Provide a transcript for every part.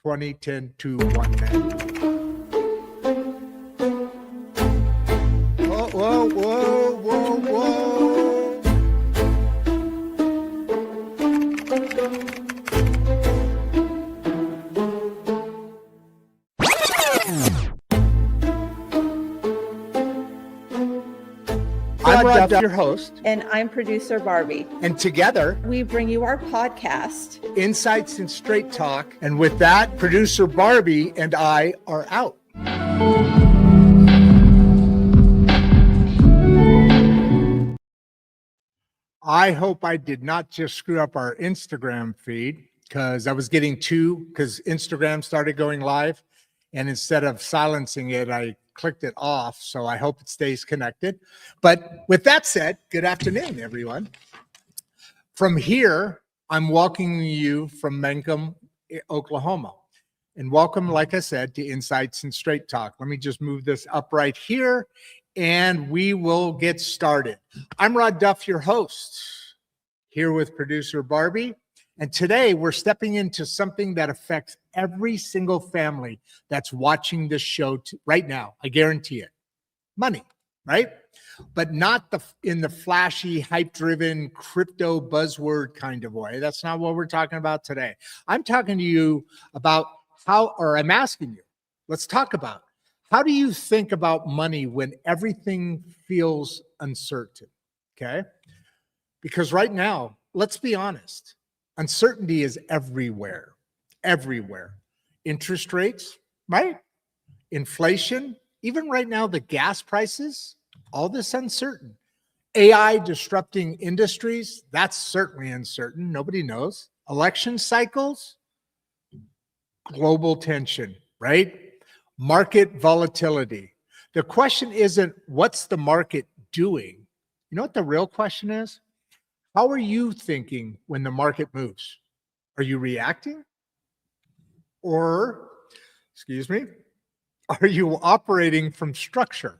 20, 10, 2, 1, man. Whoa, whoa, whoa, whoa, whoa. I'm Rodd Duff, your host. And I'm producer Barbie. And together, we bring you our podcast, Insights and Straight Talk. And with that, producer Barbie and I are out. I hope I did not just screw up our Instagram feed, because I was getting because Instagram started going live. And instead of silencing it, I clicked it off. So I hope it stays connected. But with that said, good afternoon, everyone. From here, I'm welcoming you from Mangum, Oklahoma. And welcome, like I said, to Insights and Straight Talk. Let me just move this up right here and we will get started. I'm Rodd Duff, your host, here with producer Barbie. And today we're stepping into something that affects every single family that's watching this show right now. I guarantee it. Money, right? But not in the flashy, hype-driven, crypto buzzword kind of way. That's not what we're talking about today. I'm talking to you about I'm asking you, let's talk about how do you think about money when everything feels uncertain, okay? Because right now, let's be honest, uncertainty is everywhere, everywhere. Interest rates, right? Inflation, even right now, the gas prices, all this uncertain. AI disrupting industries, that's certainly uncertain. Nobody knows. Election cycles, global tension, right? Market volatility. The question isn't what's the market doing? You know what the real question is? How are you thinking when the market moves? Are you reacting? Or, excuse me, are you operating from structure?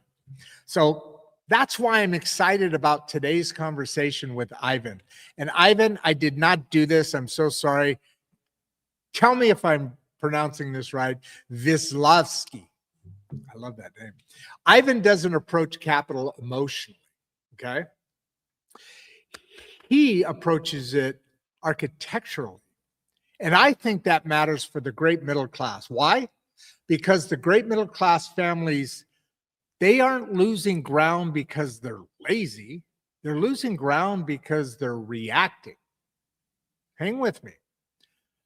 So that's why I'm excited about today's conversation with Ivan. And Ivan, I did not do this. I'm so sorry. Tell me if I'm pronouncing this right. Vislavskiy. I love that name. Ivan doesn't approach capital emotionally, okay? He approaches it architecturally. And I think that matters for the great middle class. Why? Because the great middle class families, they aren't losing ground because they're lazy. They're losing ground because they're reacting. Hang with me.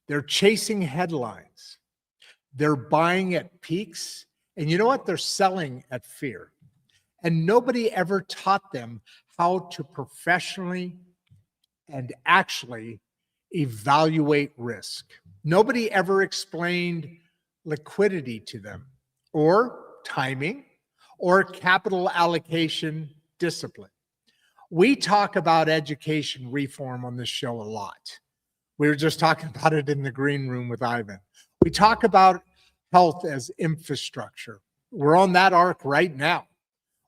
They're chasing headlines. They're buying at peaks. And you know what? They're selling at fear. And nobody ever taught them how to professionally and actually evaluate risk. Nobody ever explained liquidity to them, or timing, or capital allocation discipline. We talk about education reform on this show a lot. We were just talking about it in the green room with Ivan. We talk about health as infrastructure. We're on that arc right now.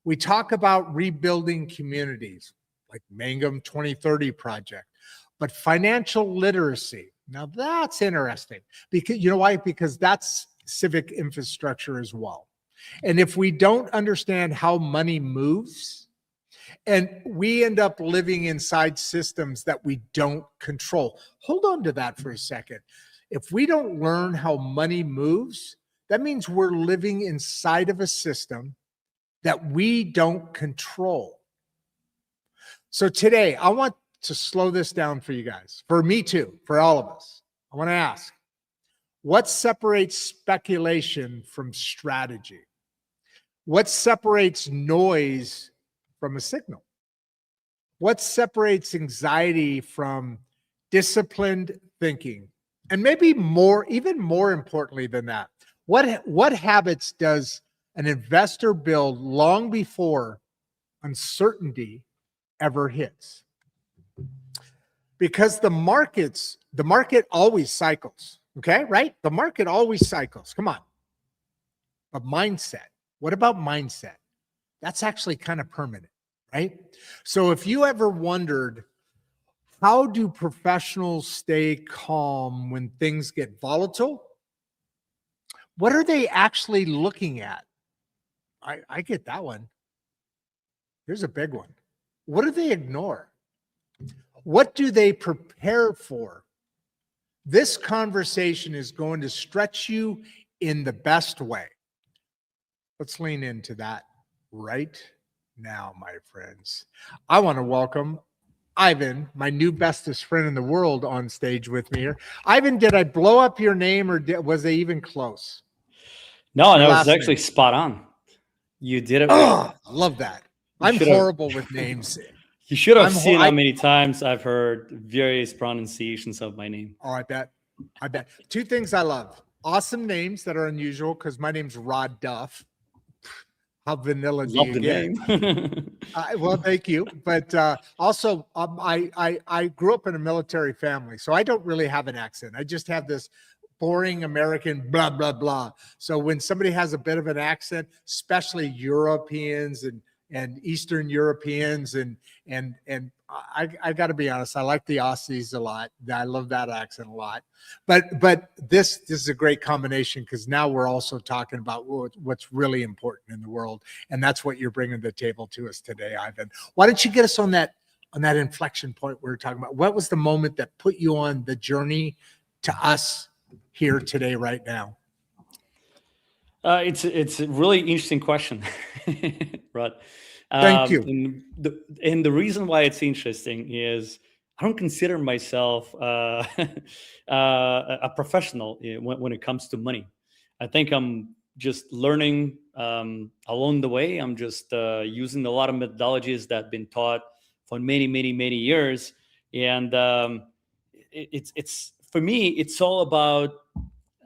We talk about rebuilding communities like Mangum 2030 project, but financial literacy. Now that's interesting because you know why? Because that's civic infrastructure as well. And if we don't understand how money moves, and we end up living inside systems that we don't control. Hold on to that for a second. If we don't learn how money moves, that means we're living inside of a system that we don't control. So today, I want to slow this down for you guys, for me too, for all of us. I want to ask, what separates speculation from strategy? What separates noise from a signal? What separates anxiety from disciplined thinking? And maybe more, even more importantly than that, what habits does an investor build long before uncertainty ever hits? Because the market always cycles, okay, right? The market always cycles, come on. But mindset, what about mindset? That's actually kind of permanent, right? So if you ever wondered, how do professionals stay calm when things get volatile? What are they actually looking at? I get that one. Here's a big one. What do they ignore? What do they prepare for? This conversation is going to stretch you in the best way. Let's lean into that right now, my friends. I want to welcome Ivan, my new bestest friend in the world, on stage with me here. Ivan, did I blow up your name, or was they even close? No, Your that was last actually name. spot on. You did it Oh, right. love that. You I'm should have- horrible with names. You should have I'm seen I- how many times I've heard various pronunciations of my name. Oh, I bet. I bet. Two things I love. Awesome names that are unusual, because my name's Rodd Duff. How vanilla do Love you the get? name. Well, thank you. But also, I grew up in a military family, so I don't really have an accent. I just have this boring American blah, blah, blah. So when somebody has a bit of an accent, especially Europeans and Eastern Europeans, and I got to be honest, I like the Aussies a lot. I love that accent a lot. But this is a great combination, because now we're also talking about what's really important in the world, and that's what you're bringing to the table to us today, Ivan. Why don't you get us on that inflection point we were talking about? What was the moment that put you on the journey to us here today, right now? It's a really interesting question, Rod. Thank you. And the reason why it's interesting is I don't consider myself a professional when it comes to money. I think I'm just learning along the way. I'm just using a lot of methodologies that have been taught for many, many, many years. And it's for me, it's all about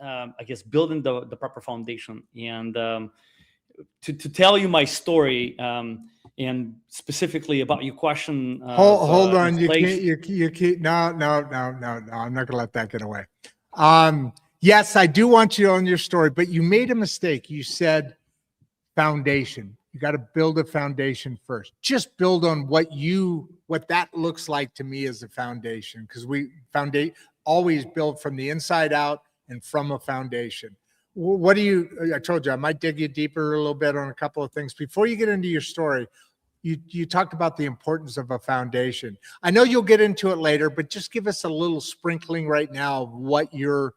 I guess building the proper foundation. And to tell you my story, and specifically about your question. Hold on, inflation. you can't. No. I'm not gonna let that get away. Yes, I do want you on your story, but you made a mistake. You said foundation. You got to build a foundation first. Just build on what that looks like to me as a foundation, because we always build from the inside out and from a foundation. What do you? I told you I might dig you deeper a little bit on a couple of things before you get into your story. You talked about the importance of a foundation. I know you'll get into it later, but just give us a little sprinkling right now of what you're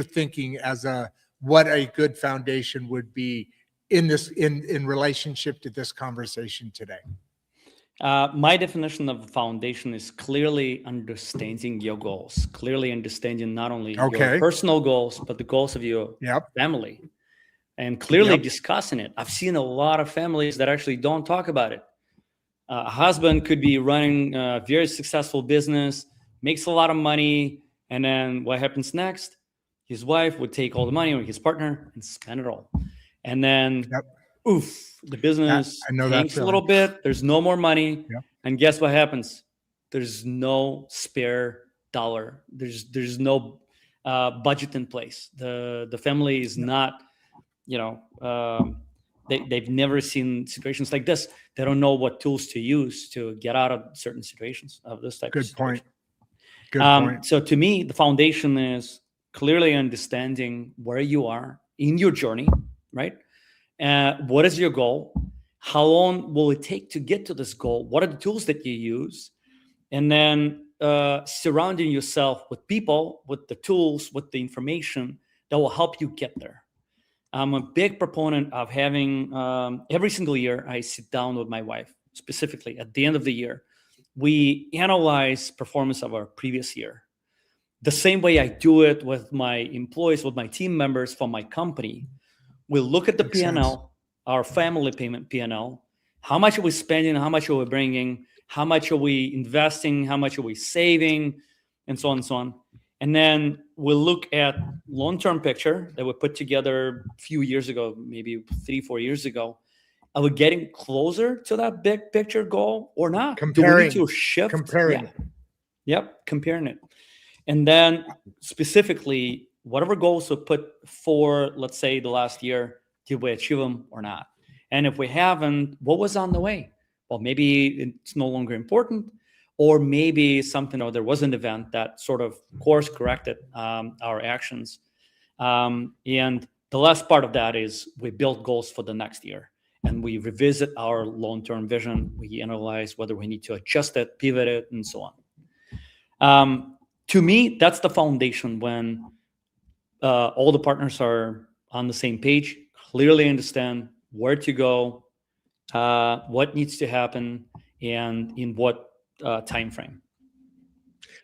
thinking as what a good foundation would be in relationship to this conversation today. My definition of a foundation is clearly understanding your goals, clearly understanding not only your personal goals, but the goals of your family, and clearly discussing it. I've seen a lot of families that actually don't talk about it. A husband could be running a very successful business, makes a lot of money, and then what happens next? His wife would take all the money, or his partner, and spend it all. And then, oof, the business tanks a little bit. There's no more money. And guess what happens? There's no spare dollar. There's no budget in place. The family is not, they've never seen situations like this. They don't know what tools to use to get out of certain situations of this type of situation. Good point. So to me, the foundation is clearly understanding where you are in your journey, right? What is your goal? How long will it take to get to this goal? What are the tools that you use? And then surrounding yourself with people, with the tools, with the information that will help you get there. I'm a big proponent of having every single year, I sit down with my wife, specifically at the end of the year. We analyze performance of our previous year. The same way I do it with my employees, with my team members from my company. We look at the P&L, our family payment P&L. How much are we spending? How much are we bringing? How much are we investing? How much are we saving? And so on and so on. And then we'll look at long-term picture that we put together a few years ago, maybe 3-4 years ago. Are we getting closer to that big picture goal or not? Comparing. Do we need to shift? Comparing. Yep, comparing it. And then specifically, whatever goals we put for, let's say, the last year, did we achieve them or not? And if we haven't, what was on the way? Well, maybe it's no longer important, or maybe something, or there was an event that sort of course corrected our actions. And the last part of that is we build goals for the next year, and we revisit our long-term vision. We analyze whether we need to adjust it, pivot it, and so on. To me, that's the foundation when all the partners are on the same page, clearly understand where to go, what needs to happen, and in what time frame.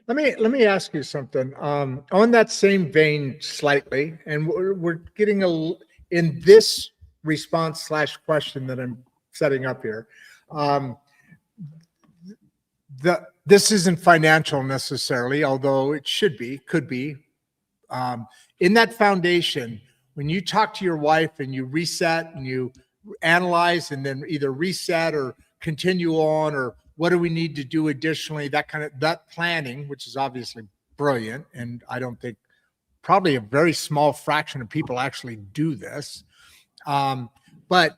Let me ask you something. On that same vein, slightly, and we're getting in this response / question that I'm setting up here. This isn't financial necessarily, although it could be. In that foundation, when you talk to your wife and you reset and you analyze and then either reset or continue on, or what do we need to do additionally, that planning, which is obviously brilliant. And I don't think probably a very small fraction of people actually do this. But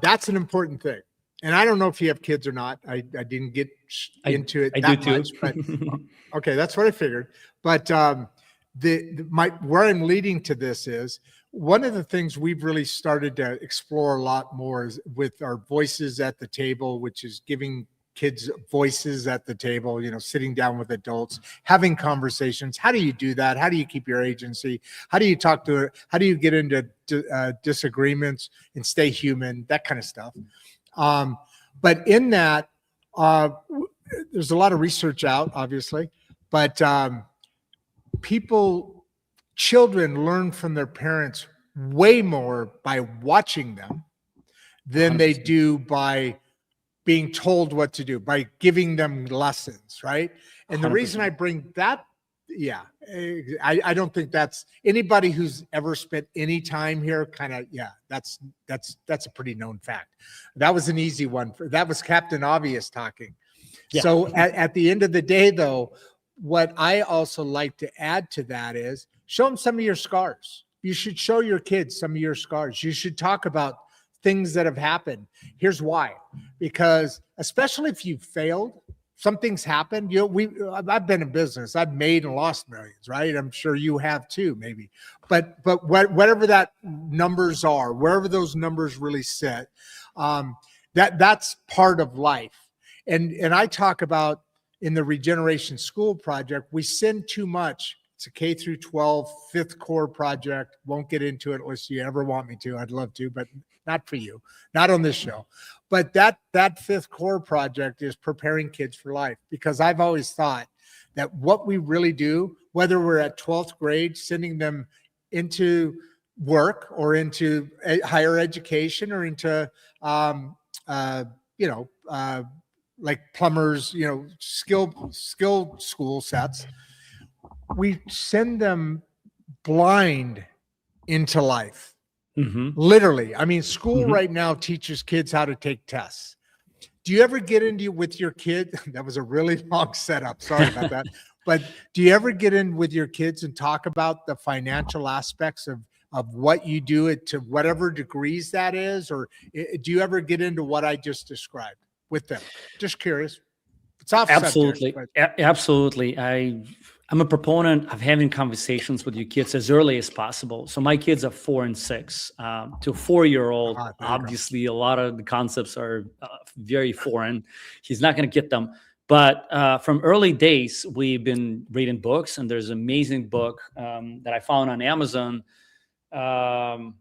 that's an important thing. And I don't know if you have kids or not. I didn't get into it that much, but okay, that's what I figured. But where I'm leading to this is one of the things we've really started to explore a lot more is with our voices at the table, which is giving kids voices at the table, sitting down with adults, having conversations. How do you do that? How do you keep your agency? How do you how do you get into disagreements and stay human? That kind of stuff. But in that, there's a lot of research out, obviously, but children learn from their parents way more by watching them than they do by being told what to do, by giving them lessons, right? And the 100%. reason I bring that, I don't think that's anybody who's ever spent any time here that's a pretty known fact. That was an easy one. That was Captain Obvious talking. Yeah. So at the end of the day, though, what I also like to add to that is show them some of your scars. You should show your kids some of your scars. You should talk about things that have happened. Here's why. Because especially if you've failed, something's happened. I've been in business. I've made and lost millions, right? I'm sure you have too, maybe. But whatever that numbers are, wherever those numbers really sit, that's part of life. And I talk about in the Regeneration School project, we send too much. It's a K through 12 fifth core project. Won't get into it unless you ever want me to. I'd love to, but not for you, not on this show. But that fifth core project is preparing kids for life, because I've always thought that what we really do, whether we're at 12th grade, sending them into work or into higher education or into, like plumbers, skilled school sets, we send them blind into life. Mm-hmm. Literally. I mean, school right now teaches kids how to take tests. Do you ever get into with your kid? That was a really long setup. Sorry about that. But do you ever get in with your kids and talk about the financial aspects of what you do to whatever degrees that is? Or do you ever get into what I just described with them? Just curious. It's off Absolutely. subject, Absolutely. I'm a proponent of having conversations with your kids as early as possible. So my kids are 4 and 6. To a 4-year-old, obviously, a lot of the concepts are very foreign. He's not going to get them. But from early days, we've been reading books, and there's an amazing book that I found on Amazon. I'm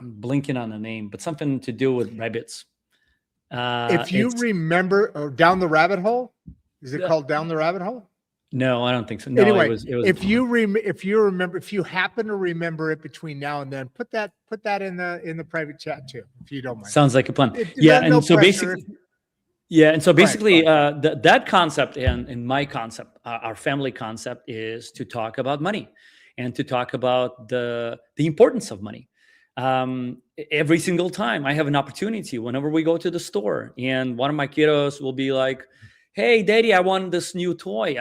blinking on the name, but something to do with rabbits. If you remember, Down the Rabbit Hole, is it called Down the Rabbit Hole? No, I don't think so. No, anyway, it was if you happen to remember it between now and then, put that in the private chat too, if you don't mind. Sounds like a plan. Basically, that concept and my concept, our family concept, is to talk about money and to talk about the importance of money. Every single time I have an opportunity, whenever we go to the store, and one of my kiddos will be like, "Hey, Daddy, I want this new toy.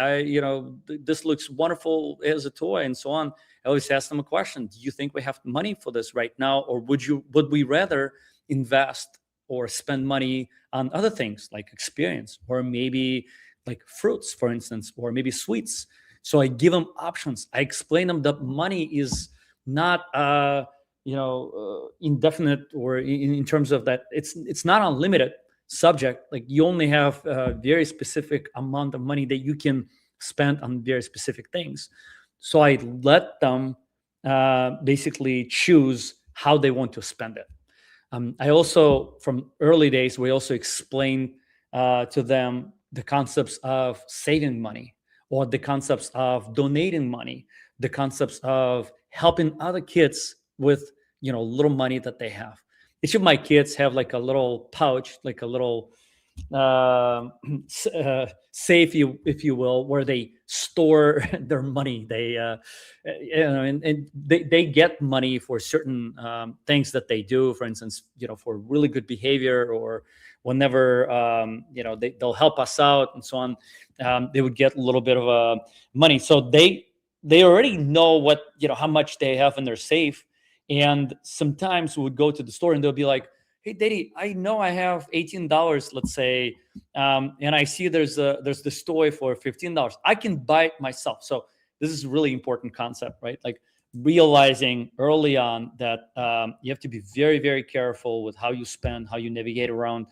This looks wonderful as a toy," and so on. I always ask them a question: do you think we have money for this right now, or would we rather invest or spend money on other things like experience, or maybe like fruits, for instance, or maybe sweets? So I give them options. I explain them that money is not indefinite, or in terms of that it's not unlimited subject. Like you only have a very specific amount of money that you can spend on very specific things. So I let them basically choose how they want to spend it. I also, from early days, we also explain to them the concepts of saving money, or the concepts of donating money, the concepts of helping other kids with little money that they have. Each of my kids have like a little pouch, like a little safe, if you will, where they store their money. They and they get money for certain things that they do, for instance, for really good behavior, or whenever they'll help us out and so on. They would get a little bit of money, so they already know what how much they have in their safe. And sometimes we would go to the store and they'll be like, "Hey, Daddy, I know I have $18, let's say, and I see there's this toy for $15. I can buy it myself." So this is a really important concept, right? Like realizing early on that you have to be very, very careful with how you spend, how you navigate around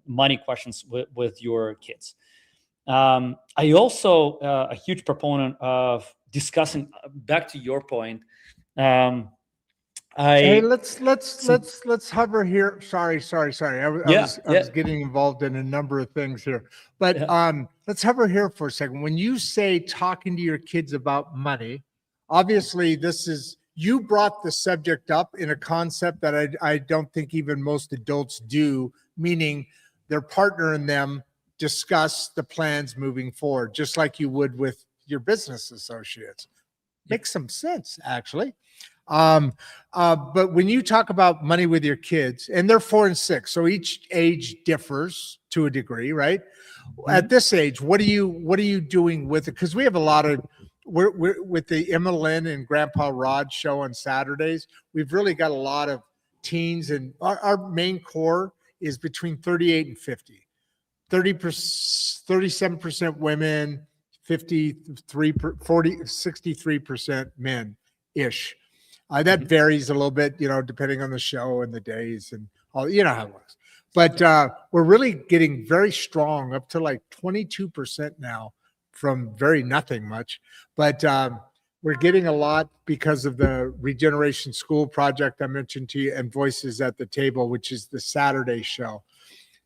money questions with your kids. I also a huge proponent of discussing. Back to your point. Hey, let's hover here. Sorry. I was getting involved in a number of things here, but let's hover here for a second. When you say talking to your kids about money, obviously you brought the subject up in a concept that I don't think even most adults do, meaning their partner and them discuss the plans moving forward, just like you would with your business associates. Makes some sense, actually. But when you talk about money with your kids, and they're 4 and 6, so each age differs to a degree, right? Mm-hmm. At this age, what are you doing with it? Because we have a lot of we're with the Emma Lynn and Grandpa Rodd show on Saturdays. We've really got a lot of teens, and our main core is between 38 and 50. 37% women, 63% men ish. That varies a little bit, depending on the show and the days and all, how it works. But we're really getting very strong, up to like 22% now from very nothing much. But we're getting a lot because of the Regeneration School project I mentioned to you, and Voices at the Table, which is the Saturday show.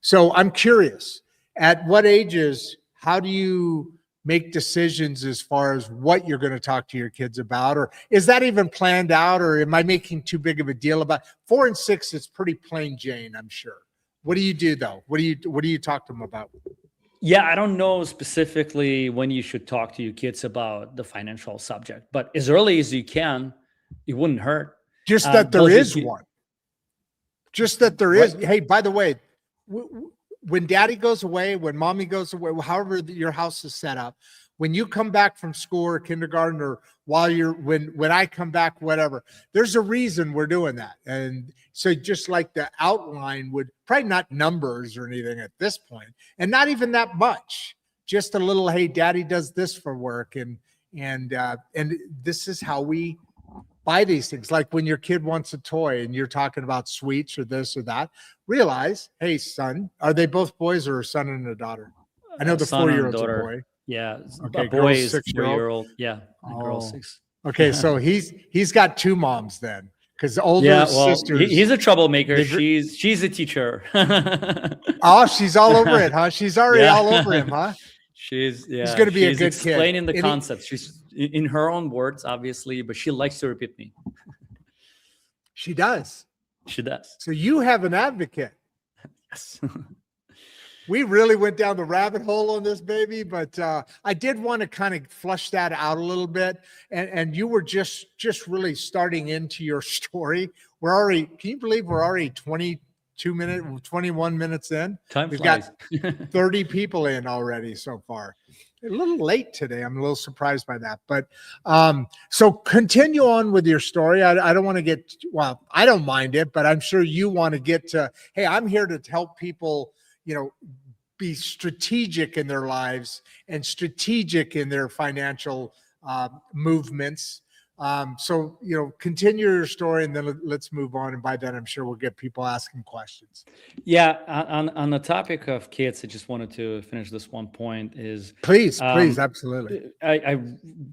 So I'm curious, at what ages, how do you make decisions as far as what you're going to talk to your kids about? Or is that even planned out, or am I making too big of a deal about 4 and 6? It's pretty plain Jane, I'm sure. What do you do though? What do you talk to them about? Yeah, I don't know specifically when you should talk to your kids about the financial subject, but as early as you can, it wouldn't hurt. Just that there is one. Just that there is. Hey, by the way, when daddy goes away, when mommy goes away, however your house is set up, when you come back from school or kindergarten, or when I come back, whatever, there's a reason we're doing that. And so just like the outline would probably not numbers or anything at this point, and not even that much, just a little, hey, daddy does this for work. And this is how we buy these things. Like when your kid wants a toy and you're talking about sweets or this or that, realize, hey, son, are they both boys, or a son and a daughter? I know the 4-year-old's a boy. Yeah. Okay. A boy is 6-year-old. 4-year-old. Yeah. A girl 6. Okay. So he's got 2 moms then, because older sisters. He's a troublemaker. She's a teacher. Oh, she's all over it, huh? She's already all over him, huh? He's going to be a good kid. Explaining the concepts. She's in her own words, obviously, but she likes to repeat me. She does. She does. So you have an advocate. Yes. We really went down the rabbit hole on this baby, but I did want to kind of flush that out a little bit. And you were just really starting into your story. Can you believe we're already 21 minutes in? We've got 30 people in already so far. A little late today. I'm a little surprised by that. But so continue on with your story. I don't want to get, I don't mind it, but I'm sure you want to get to, hey, I'm here to help people, be strategic in their lives and strategic in their financial movements. So, continue your story and then let's move on. And by then, I'm sure we'll get people asking questions. Yeah, on the topic of kids, I just wanted to finish this one point. Is Please, absolutely. I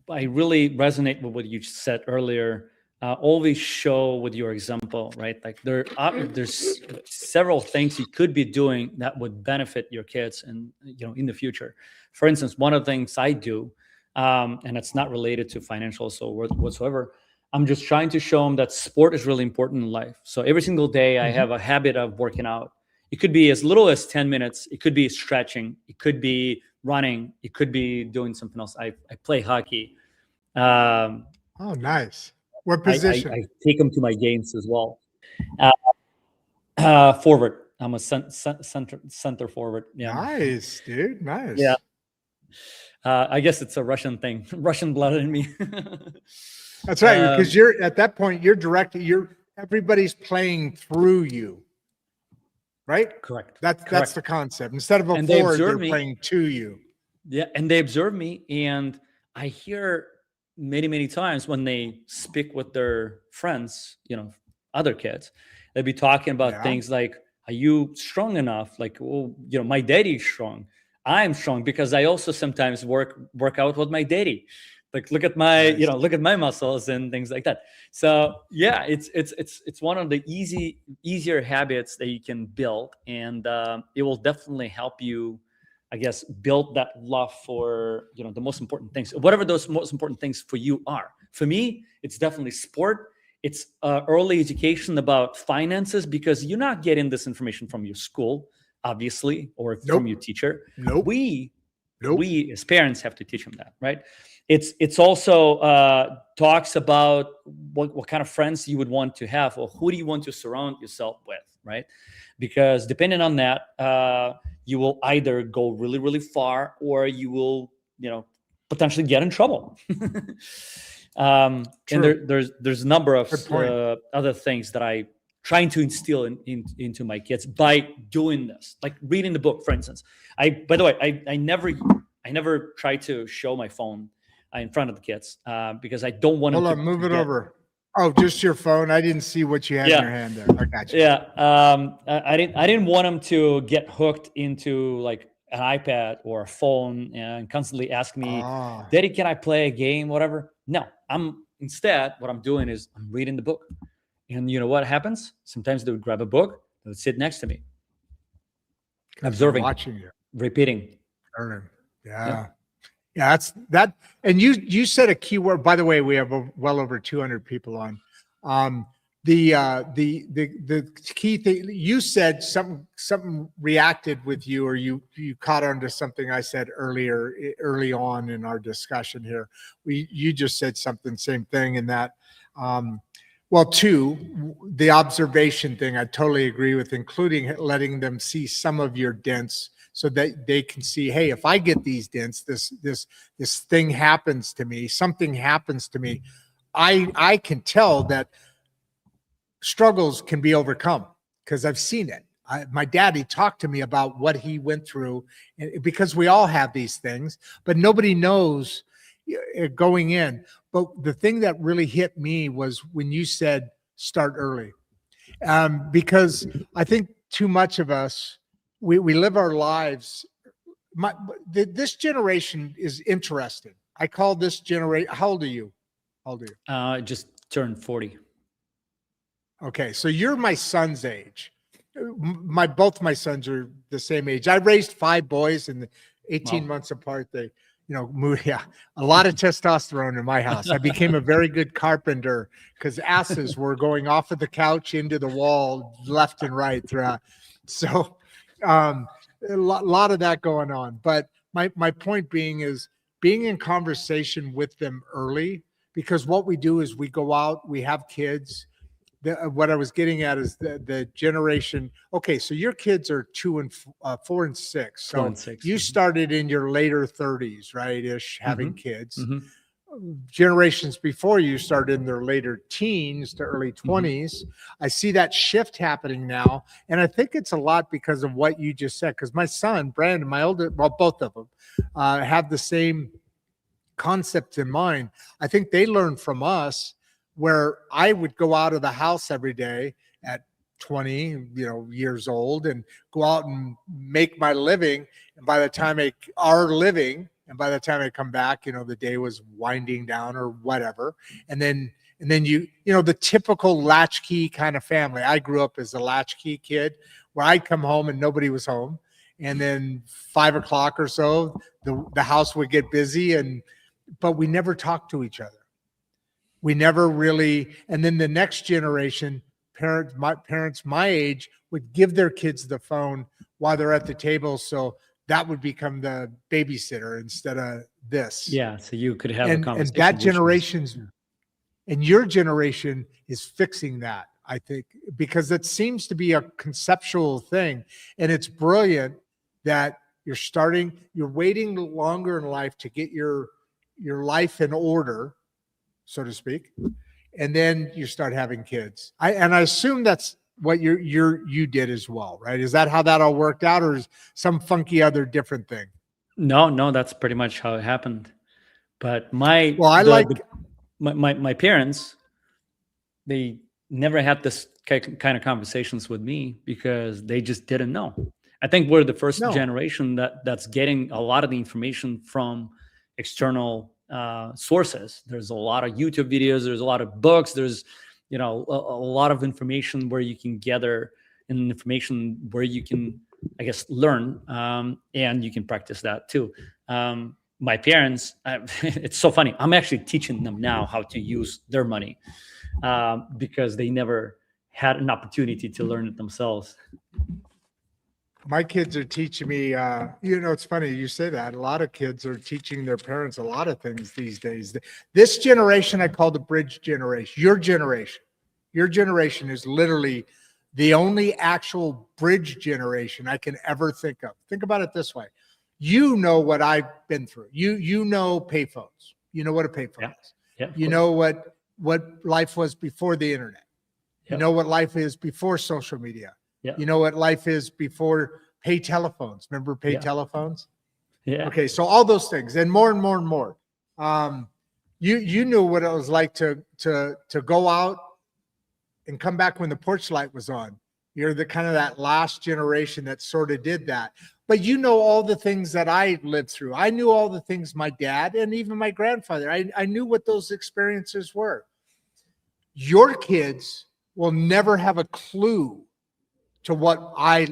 really resonate with what you said earlier. Always show with your example, right? Like there's several things you could be doing that would benefit your kids, and in the future. For instance, one of the things I do, and it's not related to financials or whatsoever. I'm just trying to show them that sport is really important in life. So every single day, I have a habit of working out. It could be as little as 10 minutes. It could be stretching. It could be running. It could be doing something else. I play hockey. Oh, nice. What position? I take them to my games as well. Forward. I'm a center forward. Yeah. Nice, dude. Nice. Yeah. I guess it's a Russian thing. Russian blood in me. That's right. Because you're at that point, you're directed. Everybody's playing through you. Right? Correct. That's the concept. Instead of and forward, they're playing to you. Yeah, and they observe me, and I hear many times when they speak with their friends, other kids, they'd be talking about things like, "Are you strong enough?" Like, "Oh, my daddy's strong. I'm strong because I also sometimes work out with my daddy. Like, look at my, look at my muscles and things like that." So yeah, it's one of the easier habits that you can build, and it will definitely help you, I guess, build that love for the most important things, whatever those most important things for you are. For me, it's definitely sport. It's early education about finances, because you're not getting this information from your school, obviously, or from your teacher. Nope. We as parents have to teach them that, right? It's also talks about what kind of friends you would want to have, or who do you want to surround yourself with, right? Because depending on that, you will either go really, really far, or you will, potentially get in trouble. And there's a number of other things that I trying to instill into my kids by doing this, like reading the book, for instance. By the way, I never try to show my phone in front of the kids because I don't want Hold them on, to move it get over. Oh, just your phone. I didn't see what you had in your hand there. I got you. Yeah. I didn't want them to get hooked into like an iPad or a phone and constantly ask me, "Daddy, can I play a game?" Whatever. No, instead, what I'm doing is I'm reading the book. And you know what happens? Sometimes they would grab a book, they would sit next to me, observing, watching you, repeating. Learning. Yeah, that's that. And you said a key word. By the way, we have well over 200 people on. The key thing you said, something reacted with you, or you caught on to something I said early on in our discussion here. You just said something, same thing in that. Well, the observation thing, I totally agree with, including letting them see some of your dents so that they can see, hey, if I get these dents, this thing happens to me, something happens to me. I can tell that struggles can be overcome because I've seen it. My daddy talked to me about what he went through, because we all have these things, but nobody knows going in. But the thing that really hit me was when you said start early, because I think too much of us, we live our lives. This generation is interesting. I call this generation. How old are you? Just turned 40. Okay, so you're my son's age. Both my sons are the same age. I raised 5 boys, and 18 months apart, they moved. Yeah, a lot of testosterone in my house. I became a very good carpenter because asses were going off of the couch into the wall left and right throughout. So a lot of that going on. But my point being is being in conversation with them early, because what we do is we go out, we have kids. What I was getting at is the generation. Okay, so your kids are 4 and 6. So 4 and 6. You started in your later 30s, right? Ish, having kids. Mm-hmm. Generations before you started in their later teens to early 20s. I see that shift happening now, and I think it's a lot because of what you just said. Because my son Brandon, my older, well, both of them have the same concepts in mind. I think they learned from us, where I would go out of the house every day at 20, years old, and go out and make my living. And by the time I come back, the day was winding down or whatever. And then the typical latchkey kind of family. I grew up as a latchkey kid, where I'd come home and nobody was home. And then 5 o'clock or so, the house would get busy, but we never talked to each other. We never really. And then the next generation, parents my age, would give their kids the phone while they're at the table. So that would become the babysitter instead of this. Yeah. So you could have a And conversation. that generation's, and your generation is fixing that, I think, because it seems to be a conceptual thing. And it's brilliant that you're waiting longer in life to get your life in order, so to speak, and then you start having kids. I assume that's what you did as well, right? Is that how that all worked out, or is some funky other different thing? No, that's pretty much how it happened. But my parents, they never had this kind of conversations with me because they just didn't know. I think we're the first generation that's getting a lot of the information from external sources. There's a lot of YouTube videos. There's a lot of books. There's, a lot of information where you can gather, and information where you can, I guess, learn, and you can practice that too. My parents, it's so funny. I'm actually teaching them now how to use their money because they never had an opportunity to learn it themselves. My kids are teaching me, it's funny you say that. A lot of kids are teaching their parents a lot of things these days. This generation I call the bridge generation. Your generation is literally the only actual bridge generation I can ever think of. Think about it this way. You know what I've been through. You know payphones. You know what a payphone is. Yeah, you know what life was before the internet. Yep. You know what life is before social media. Yeah. You know what life is before pay telephones. Remember pay telephones? Yeah. Okay, so all those things and more and more and more. You knew what it was like to go out and come back when the porch light was on. You're the kind of that last generation that sort of did that. But you know all the things that I lived through. I knew all the things my dad and even my grandfather. I knew what those experiences were. Your kids will never have a clue to what I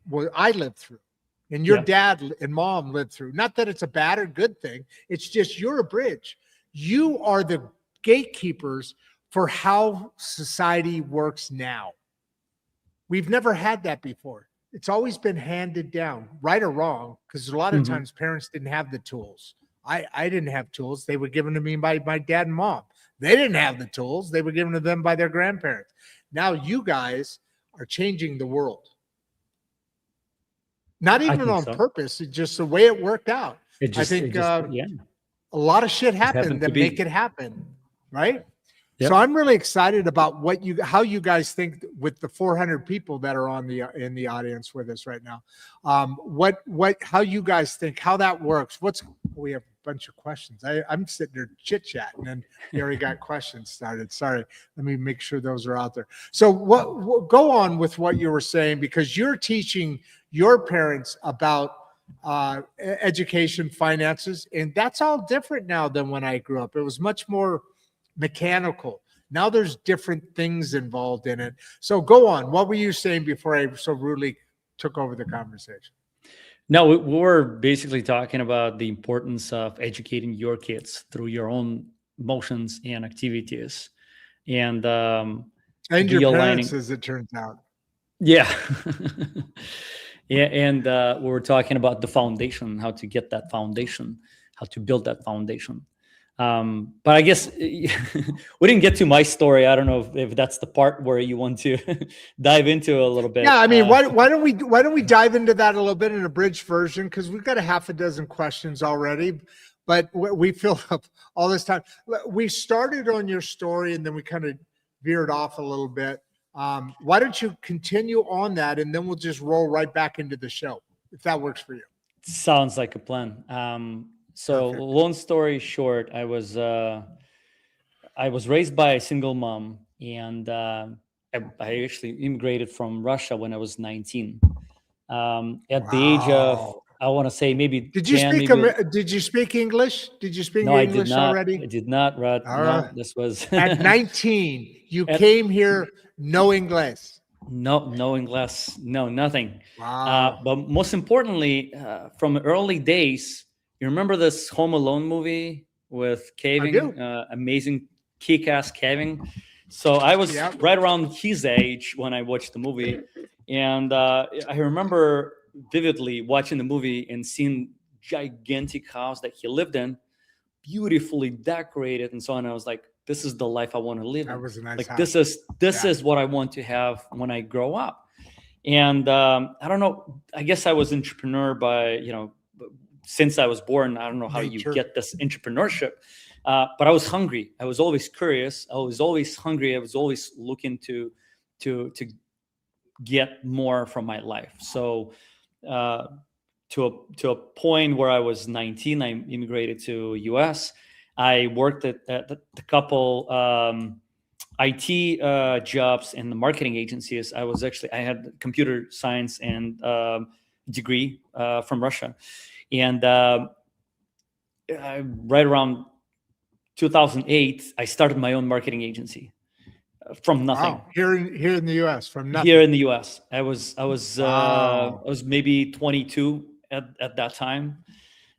lived through, and your dad and mom lived through. Not that it's a bad or good thing. It's just you're a bridge. You are the gatekeepers for how society works now. We've never had that before. It's always been handed down, right or wrong, because a lot of times parents didn't have the tools. I didn't have tools. They were given to me by my dad and mom. They didn't have the tools. They were given to them by their grandparents. Now you guys are changing the world. Not even on purpose. It's just the way it worked out. I think a lot of shit happened that make it happen, right? Yep. So I'm really excited about how you guys think with the 400 people that are in the audience with us right now. How you guys think, how that works. We have a bunch of questions. I'm sitting there chit chatting and we already got questions started. Sorry. Let me make sure those are out there. So go on with what you were saying, because you're teaching your parents about education, finances, and that's all different now than when I grew up. It was much more mechanical. Now there's different things involved in it. So go on. What were you saying before I so rudely took over the conversation? No, we were basically talking about the importance of educating your kids through your own motions and activities, and your parents, as it turns out. Yeah. Yeah, and we were talking about the foundation, how to get that foundation, how to build that foundation. But I guess we didn't get to my story. I don't know if that's the part where you want to dive into a little bit. Yeah, I mean, why don't we dive into that a little bit in a bridge version, because we've got a half a dozen questions already, but we fill up all this time. We started on your story and then we kind of veered off a little bit. Why don't you continue on that, and then we'll just roll right back into the show, if that works for you. Sounds like a plan. So Perfect. long story short, I was raised by a single mom, and I actually immigrated from Russia when I was 19. At the age of, Wow. I want to say maybe Did you 10, speak maybe. Did you speak English? Did you speak No, I did English not. already? I did not, Rod. All right. No, this was At 19, you at came here no English. no English, no nothing. Wow. But most importantly, from early days, you remember this Home Alone movie with I do. Kevin, amazing kick-ass Kevin. So I was Yep. right around his age when I watched the movie, and I remember vividly watching the movie and seeing gigantic house that he lived in, beautifully decorated and so on. I was like, this is the life I want to live That in. was a nice Like house. this Yeah. is what I want to have when I grow up. And I don't know, I guess I was entrepreneur by, since I was born. I don't know how you Nature. get this entrepreneurship, but I was hungry. I was always curious. I was always hungry. I was always looking to get more from my life. So to a point where I was 19, I immigrated to US. I worked at a couple IT jobs in the marketing agencies. I had computer science and degree from Russia, and right around 2008, I started my own marketing agency from nothing. Wow. Here in the US, from nothing. Here in the US, I was Wow. I was maybe 22 at that time.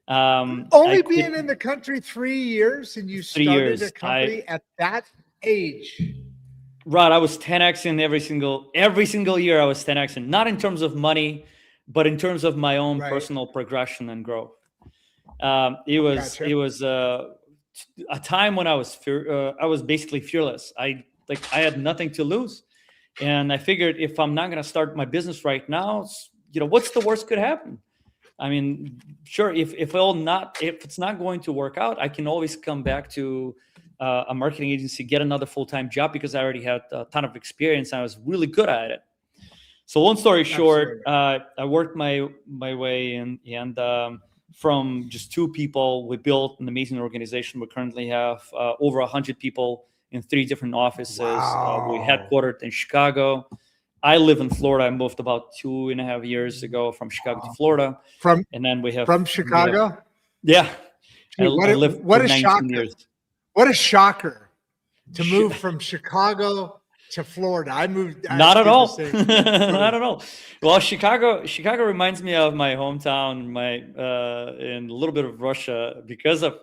I Only quit being in the country 3 years and you 3 started a years. company at that age. Rod, I was 10xing every single year. I was 10xing, not in terms of money, but in terms of my own Right. personal progression and growth. Gotcha. It was a time when I was basically fearless. I had nothing to lose, and I figured if I'm not going to start my business right now, what's the worst could happen? I mean, sure, if it's not going to work out, I can always come back to a marketing agency, get another full-time job, because I already had a ton of experience and I was really good at it. So long story short, I worked my way in, and from just 2 people, we built an amazing organization. We currently have over 100 people in 3 different offices. We Wow. headquartered in Chicago. I live in Florida. I moved about 2.5 years ago from Chicago to Florida. And then we have From Chicago? Yeah. I Gee, lived what for a 19 shocker. years. What a shocker to move from Chicago to Florida. Not at did the all. same. Not at all. Well, Chicago reminds me of my hometown, and a little bit of Russia, because of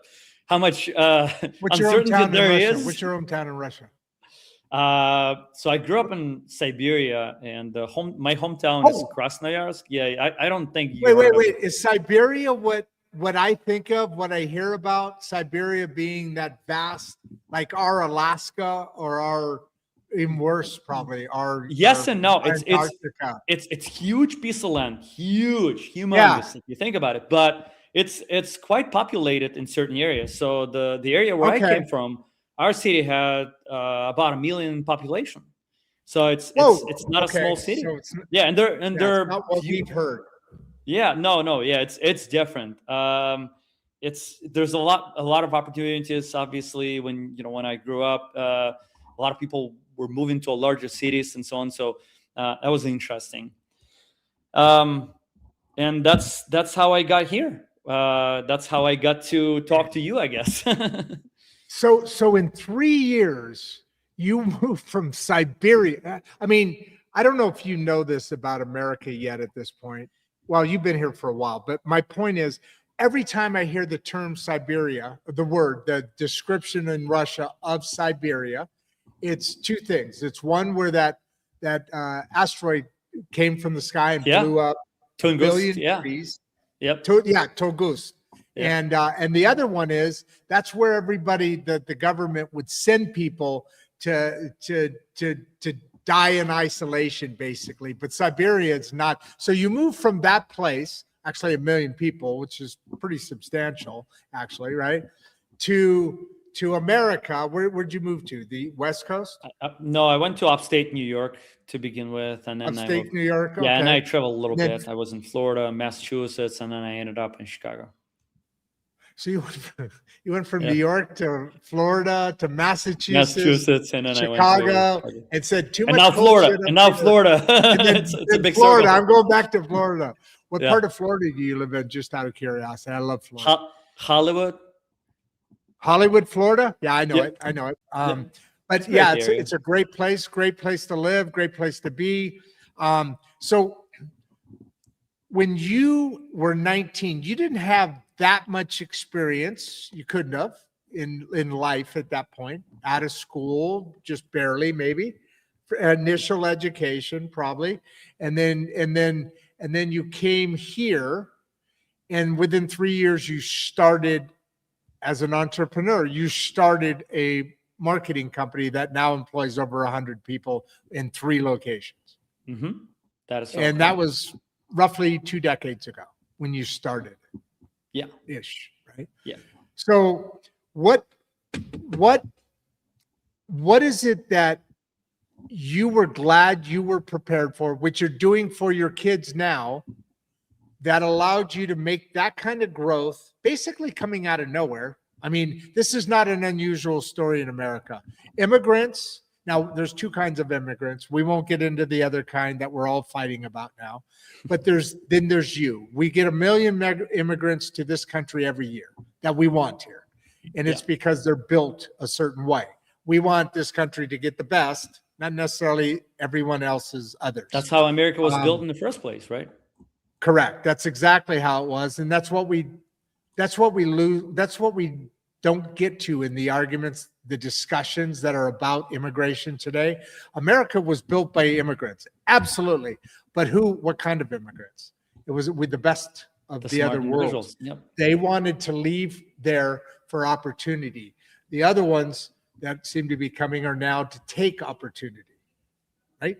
how much What's your uncertainty hometown in there Russia? is. What's your hometown in Russia? So I grew up in Siberia, and my hometown is Krasnoyarsk. Yeah, I don't think you heard of Wait. Is Siberia what I think of, what I hear about Siberia being that vast, like our Alaska, or our, even worse, probably our Yes and no. Antarctica. It's huge piece of land, humongous if you think about it. But it's quite populated in certain areas. So the area where I came from, our city had about 1 million population. So it's not a small city. So it's and they're not what we've heard. Yeah, no, yeah, it's different. There's a lot of opportunities. Obviously, when I grew up, a lot of people were moving to larger cities and so on. So that was interesting. And that's how I got here. That's how I got to talk to you, I guess. So in 3 years, you moved from Siberia. I mean, I don't know if you know this about America yet at this point. Well, you've been here for a while, but my point is, every time I hear the term Siberia, the description in Russia of Siberia, it's 2 things. It's one where that asteroid came from the sky and blew up a billion trees. Yep. Tungus. Yep. And the other one is, that's where everybody, the government would send people to die in isolation, basically. But Siberia is not. So you move from that place, actually 1 million people, which is pretty substantial, actually, right? To America. Where'd you move to? The West Coast? No, I went to upstate New York to begin with, and then upstate New York. Yeah, and I traveled a little bit. I was in Florida, Massachusetts, and then I ended up in Chicago. So you went from New York to Florida to Massachusetts, And then I went to Chicago, Chicago. and said too And much now cold Florida. shit up And now here. Florida. And then, It's a then big Florida. circle. I'm going back to Florida. What Yeah. part of Florida do you live in? Just out of curiosity. I love Florida. Hollywood. Hollywood, Florida. Yeah, I know Yeah. it. I know it. Yeah. But a yeah, great area. it's a great place to live, great place to be. So when you were 19, you didn't have that much experience. You couldn't have in life at that point. Out of school, just barely, maybe. For initial education, probably, and then you came here, and within 3 years, you started as an entrepreneur. You started a marketing company that now employs over 100 people in 3 locations. Mm-hmm. That is so And correct. that was roughly 2 decades ago when you started. Yeah. Ish, right? Yeah. So what is it that you were glad you were prepared for, which you're doing for your kids now, that allowed you to make that kind of growth, basically coming out of nowhere? I mean, this is not an unusual story in America. Immigrants, now there's 2 kinds of immigrants. We won't get into the other kind that we're all fighting about now, but there's you. We get 1 million immigrants to this country every year that we want here. And it's because they're built a certain way. We want this country to get the best, not necessarily everyone else's others. That's how America was built in the first place, right? Correct. That's exactly how it was. And that's what we lose. That's what we don't get to in the arguments, the discussions that are about immigration today. America was built by immigrants. Absolutely. But what kind of immigrants? It was with the best of the other worlds. Yep. They wanted to leave there for opportunity. The other ones that seem to be coming are now to take opportunity, right?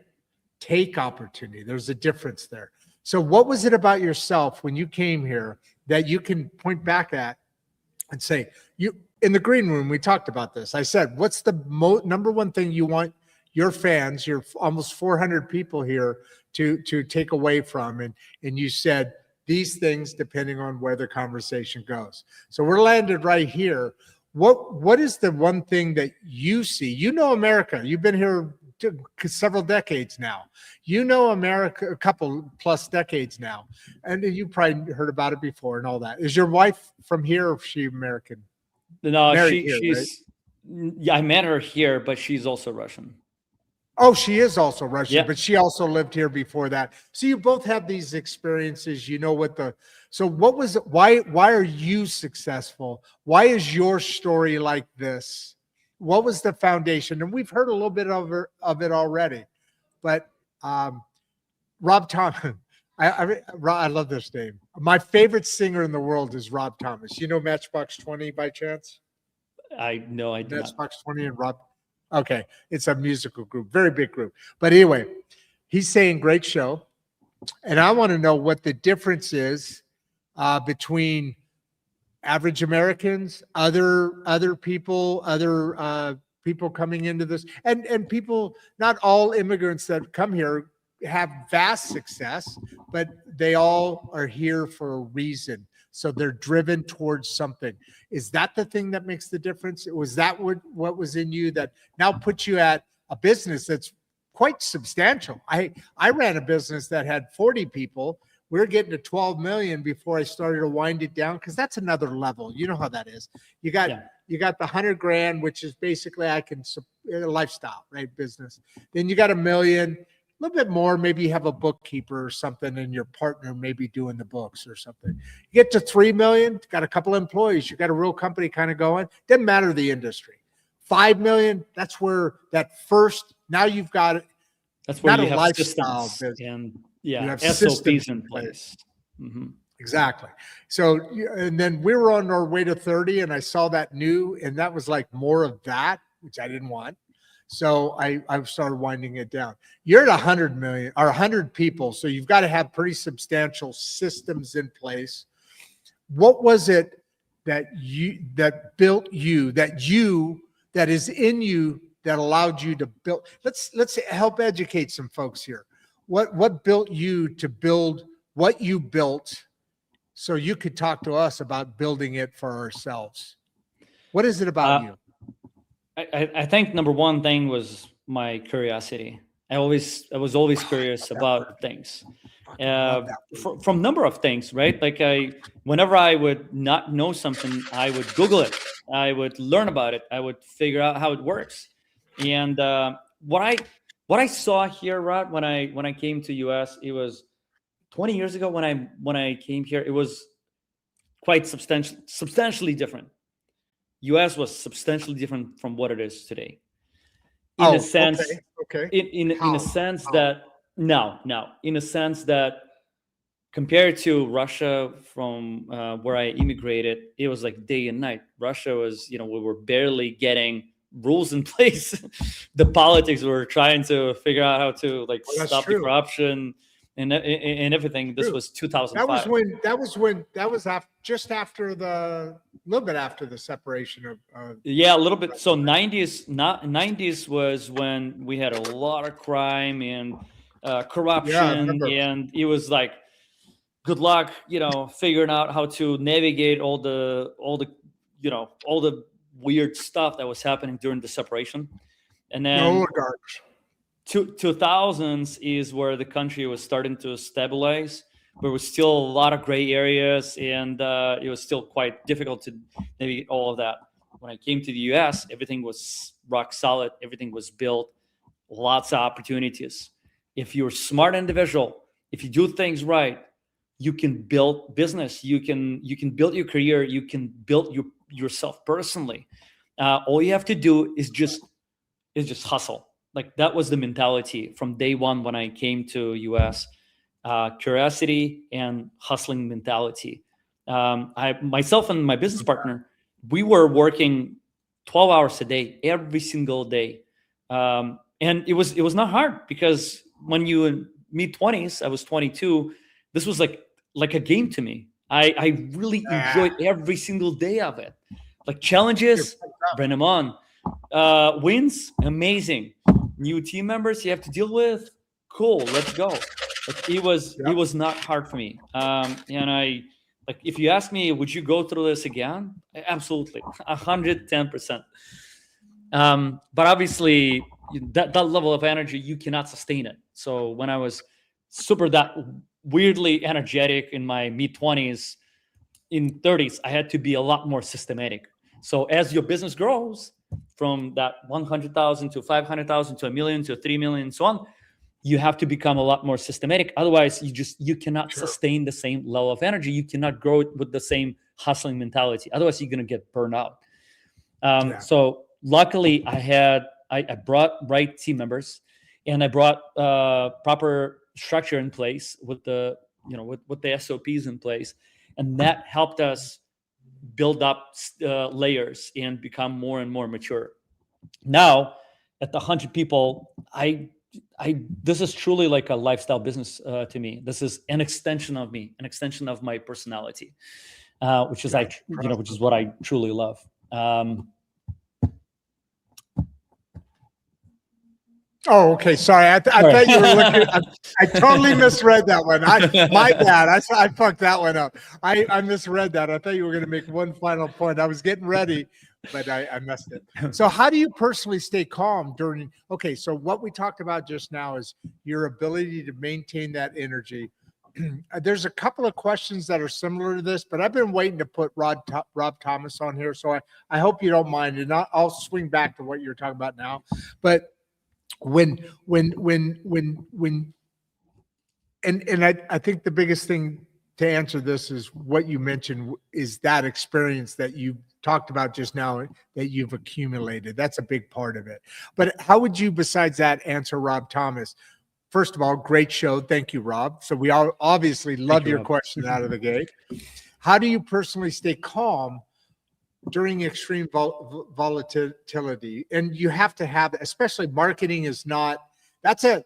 Take opportunity. There's a difference there. So what was it about yourself when you came here that you can point back at and say, you in the green room, we talked about this. I said, what's the number one thing you want your fans, your almost 400 people here to take away from? And you said these things depending on where the conversation goes. So we're landed right here. What is the one thing that you see? You know America. You've been here several decades now. You know America a couple plus decades now, and you probably heard about it before and all that. Is your wife from here, or is she American? No, she's right? Yeah, I met her here, but she's also Russian. Oh, she is also Russian, Yeah. but she also lived here before that. So you both have these experiences. You know so what was it? Why are you successful? Why is your story like this? What was the foundation? And we've heard a little bit of it already, but Rob Thomas, I love this name. My favorite singer in the world is Rob Thomas. You know Matchbox 20 by chance? I do not. Matchbox 20 and Rob. Okay, it's a musical group, very big group. But anyway, he's saying great show, and I want to know what the difference is between average Americans, other people, people coming into this, and people. Not all immigrants that come here have vast success, but they all are here for a reason. So they're driven towards something. Is that the thing that makes the difference? Was that what was in you that now puts you at a business that's quite substantial? I ran a business that had 40 people. We were getting to 12 million before I started to wind it down, because that's another level. You know how that is. You got the 100 grand, which is basically a lifestyle, right? Business. Then you got $1 million. A little bit more, maybe you have a bookkeeper or something, and your partner maybe doing the books or something. You get to 3 million, got a couple of employees, you got a real company kind of going. Doesn't matter the industry. 5 million, that's where that first. Now you've got it. That's where not you a have lifestyle systems business. and You have SOPs systems in place. Mm-hmm. Exactly. So, and then we were on our way to 30, and I saw that new, and that was like more of that, which I didn't want. So I started winding it down. You're at 100 million or 100 people. So you've got to have pretty substantial systems in place. What was it that built you, that is in you, that allowed you to build? Let's help educate some folks here. What built you to build what you built so you could talk to us about building it for ourselves. What is it about you? I think number one thing was my curiosity. I was always curious about things, from number of things, right? Like whenever I would not know something, I would Google it. I would learn about it. I would figure out how it works. And what I saw here, Rod, when I came to US, it was 20 years ago when I came here. It was quite substantially different. US was substantially different from what it is today. In a sense, okay. In a sense that in a sense that compared to Russia from where I immigrated, it was like day and night. Russia was, we were barely getting rules in place. The politics were trying to figure out how to stop the corruption and everything. This was 2005. That was just after a little bit after the separation of a little bit. So 90s was when we had a lot of crime and corruption, and it was like, good luck, figuring out how to navigate all the weird stuff that was happening during the separation. And then 2000s is where the country was starting to stabilize. There was still a lot of gray areas, and it was still quite difficult to navigate all of that. When I came to the US, everything was rock solid. Everything was built. Lots of opportunities. If you're a smart individual, if you do things right, you can build business. You can build your career. You can build yourself personally. All you have to do is just hustle. Like that was the mentality from day one when I came to US. Curiosity and hustling mentality. Myself and my business partner, we were working 12 hours a day, every single day. And it was not hard, because when you in mid-20s, I was 22, this was like a game to me. I really enjoyed every single day of it. Like challenges, bring them on. Wins, amazing. New team members you have to deal with, cool, let's go. Like it was not hard for me. And if you ask me, would you go through this again? Absolutely, 110%. But obviously, that level of energy, you cannot sustain it. So when I was that weirdly energetic in my mid-20s, in 30s, I had to be a lot more systematic. So as your business grows from that 100,000 to 500,000 to 1 million to 3 million and so on, you have to become a lot more systematic. Otherwise, you cannot sustain the same level of energy. You cannot grow it with the same hustling mentality. Otherwise, you're going to get burned out. So luckily, I brought right team members, and I brought proper structure in place with the SOPs in place, and that helped us build up layers and become more and more mature. Now, at the 100 people, this is truly like a lifestyle business to me. This is an extension of me, an extension of my personality, which is which is what I truly love. Oh, okay. Sorry. I thought you were looking. I totally misread that one. My bad. I fucked that one up. I misread that. I thought you were going to make one final point. I was getting ready, but I messed it. So how do you personally stay calm during, okay, so what we talked about just now is your ability to maintain that energy. There's a couple of questions that are similar to this, but I've been waiting to put Rodd Thomas on here. So I hope you don't mind, and I'll swing back to what you're talking about now. But when I think the biggest thing to answer this is what you mentioned is that experience that you talked about just now that you've accumulated. That's a big part of it. But how would you, besides that, answer Rodd Thomas? First of all, great show. Thank you, Rob. So we all obviously love your question out of the gate. How do you personally stay calm during extreme volatility? And you have to have, especially marketing is not, that's an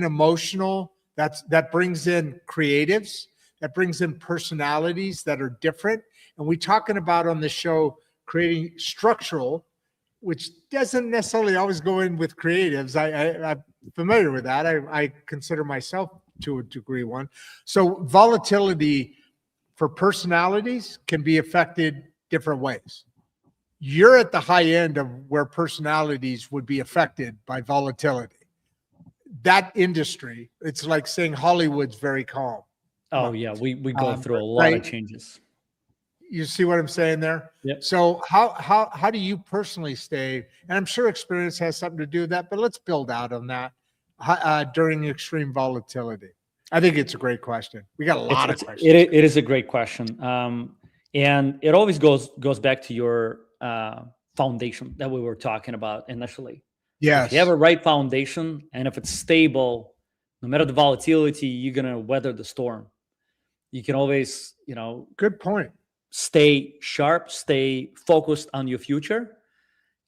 emotional, that brings in creatives, that brings in personalities that are different. And we're talking about on the show, creating structural, which doesn't necessarily always go in with creatives. I'm familiar with that. I consider myself to a degree one. So volatility for personalities can be affected different ways. You're at the high end of where personalities would be affected by volatility. That industry, it's like saying Hollywood's very calm. Oh yeah, we go through a lot right? of changes. You see what I'm saying there? Yep. So how do you personally stay? And I'm sure experience has something to do with that, but let's build out on that during extreme volatility. I think it's a great question. We got a lot of questions. It is a great question, and it always goes back to your foundation that we were talking about initially. Yes. If you have a right foundation, and if it's stable, no matter the volatility, you're gonna weather the storm. You can always, good point. Stay sharp, stay focused on your future,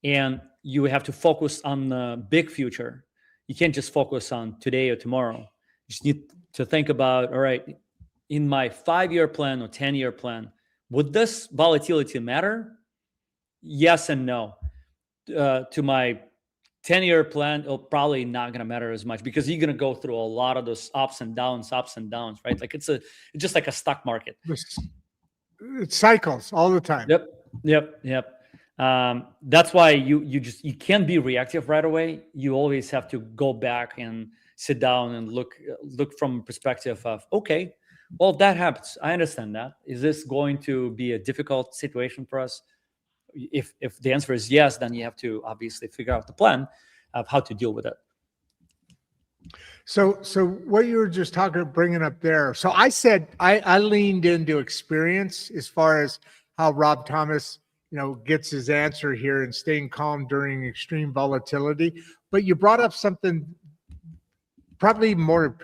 and you have to focus on the big future. You can't just focus on today or tomorrow. You just need to think about, all right, in my 5-year plan or 10-year plan, would this volatility matter? Yes and no. To my 10-year plan, it'll probably not going to matter as much because you're going to go through a lot of those ups and downs, right? Like it's just like a stock market. It cycles all the time. Yep. That's why you can't be reactive right away. You always have to go back and sit down and look from a perspective of, okay, well, if that happens, I understand that. Is this going to be a difficult situation for us? If the answer is yes, then you have to obviously figure out the plan of how to deal with it. So what you were just bringing up there. So I said I leaned into experience as far as how Rob Thomas, gets his answer here and staying calm during extreme volatility. But you brought up something probably more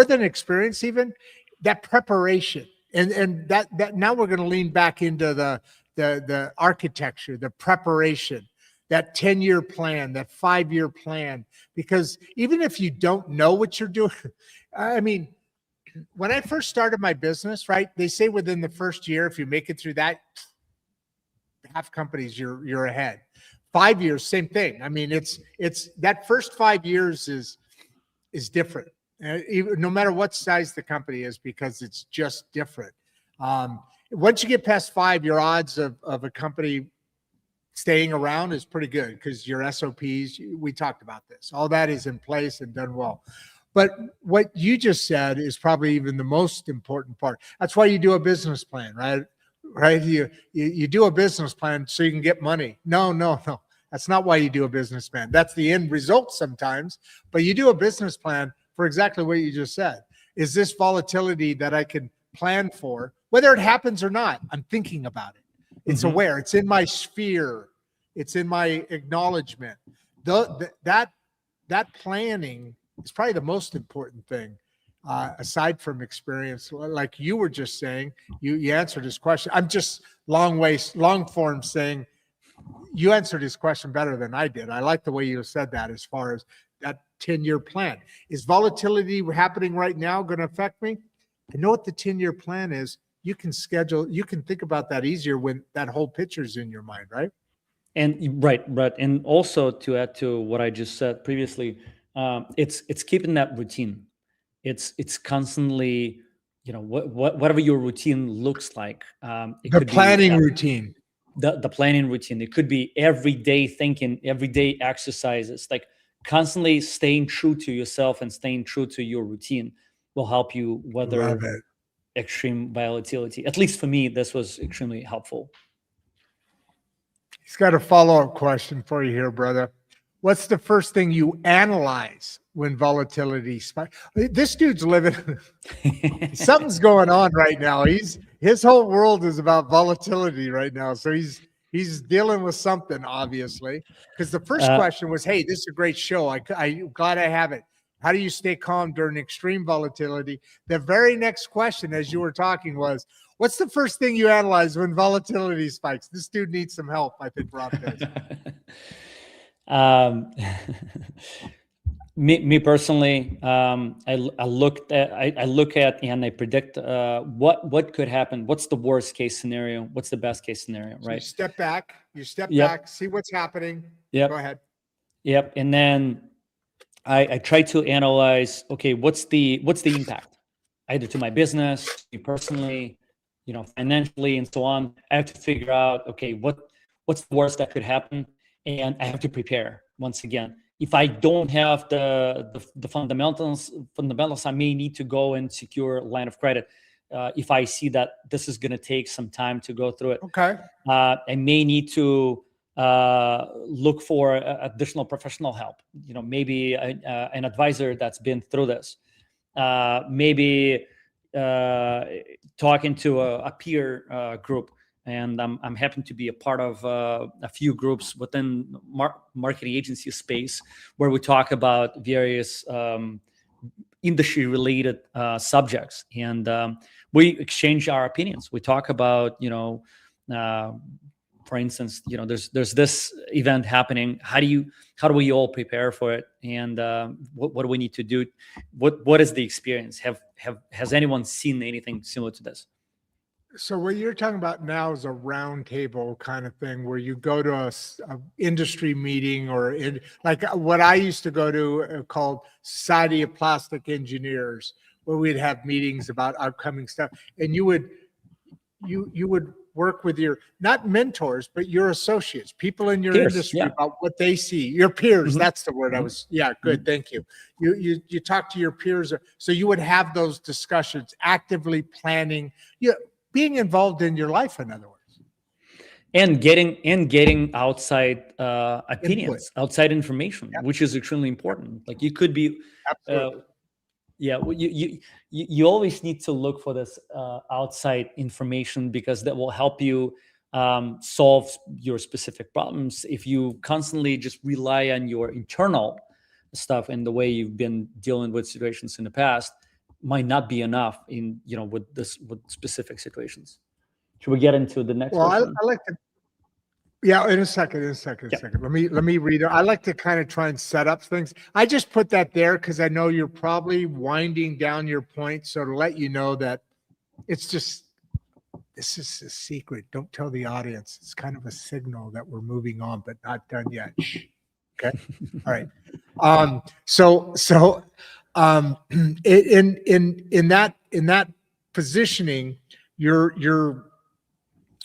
than experience, even that preparation, and that now we're going to lean back into the architecture, the preparation, that 10-year plan, that 5-year plan, because even if you don't know what you're doing, I mean, when I first started my business, right, they say within the first year, if you make it through that, half companies you're ahead. 5 years, same thing. I mean, it's that first 5 years is different, no matter what size the company is, because it's just different. Once you get past 5, your odds of a company staying around is pretty good because your SOPs, we talked about this, all that is in place and done well. But what you just said is probably even the most important part. That's why you do a business plan, right? Right? You do a business plan so you can get money. No. That's not why you do a business plan. That's the end result sometimes, but you do a business plan for exactly what you just said. Is this volatility that I can plan for, whether it happens or not? I'm thinking about it. It's aware. It's in my sphere. It's in my acknowledgement. That planning is probably the most important thing, aside from experience. Like you were just saying, you answered his question. I'm just long form saying you answered his question better than I did. I like the way you said that as far as that 10-year plan. Is volatility happening right now going to affect me? I know what the 10-year plan is. You can think about that easier when that whole picture's in your mind, right? And right. And also to add to what I just said previously, it's keeping that routine. It's constantly, whatever your routine looks like. It the could planning be, routine. The planning routine. It could be everyday thinking, everyday exercises, like constantly staying true to yourself and staying true to your routine will help you weather extreme volatility. At least for me, this was extremely helpful. He's got a follow-up question for you here, brother. What's the first thing you analyze when volatility spikes? This dude's living, something's going on right now. His whole world is about volatility right now. So he's dealing with something, obviously. Because the first question was, hey, this is a great show. I'm glad I have it. How do you stay calm during extreme volatility? The very next question, as you were talking, was, what's the first thing you analyze when volatility spikes? This dude needs some help, I think Rob does. Me personally, I look at and I predict what could happen. What's the worst case scenario? What's the best case scenario? Right. So you step back, see what's happening. Yep. Go ahead. Yep. And then I try to analyze, okay, what's the impact either to my business, me personally, financially and so on. I have to figure out, okay, what's the worst that could happen, and I have to prepare. Once again, if I don't have the fundamentals, I may need to go and secure a line of credit. If I see that this is going to take some time to go through it, Okay. I may need to look for additional professional help. Maybe an advisor that's been through this. Maybe talking to a peer group, and I'm happy to be a part of a few groups within marketing agency space where we talk about various industry related subjects, and we exchange our opinions. We talk about, for instance, there's this event happening. How do we all prepare for it? And what do we need to do? What is the experience? Has anyone seen anything similar to this? So what you're talking about now is a round table kind of thing where you go to a industry meeting, or like what I used to go to called Society of Plastic Engineers, where we'd have meetings about upcoming stuff, and you would work with your, not mentors, but your associates, people in your peers, industry, yeah. about what they see. Your peers, Mm-hmm. that's the word I was, yeah, good, mm-hmm. Thank you. You talk to your peers, so you would have those discussions, actively planning, being involved in your life, in other words. And getting outside opinions, input, outside information, yep. Which is extremely important. Like you could be, you always need to look for this outside information, because that will help you solve your specific problems. If you constantly just rely on your internal stuff and the way you've been dealing with situations in the past, might not be enough in with specific situations. Should we get into the next question? I like to. Yeah, in a second. Yeah. Let me read it. I like to kind of try and set up things. I just put that there because I know you're probably winding down your point. So to let you know that it's just, this is a secret. Don't tell the audience. It's kind of a signal that we're moving on, but not done yet. Shh. Okay. All right. In that positioning, you're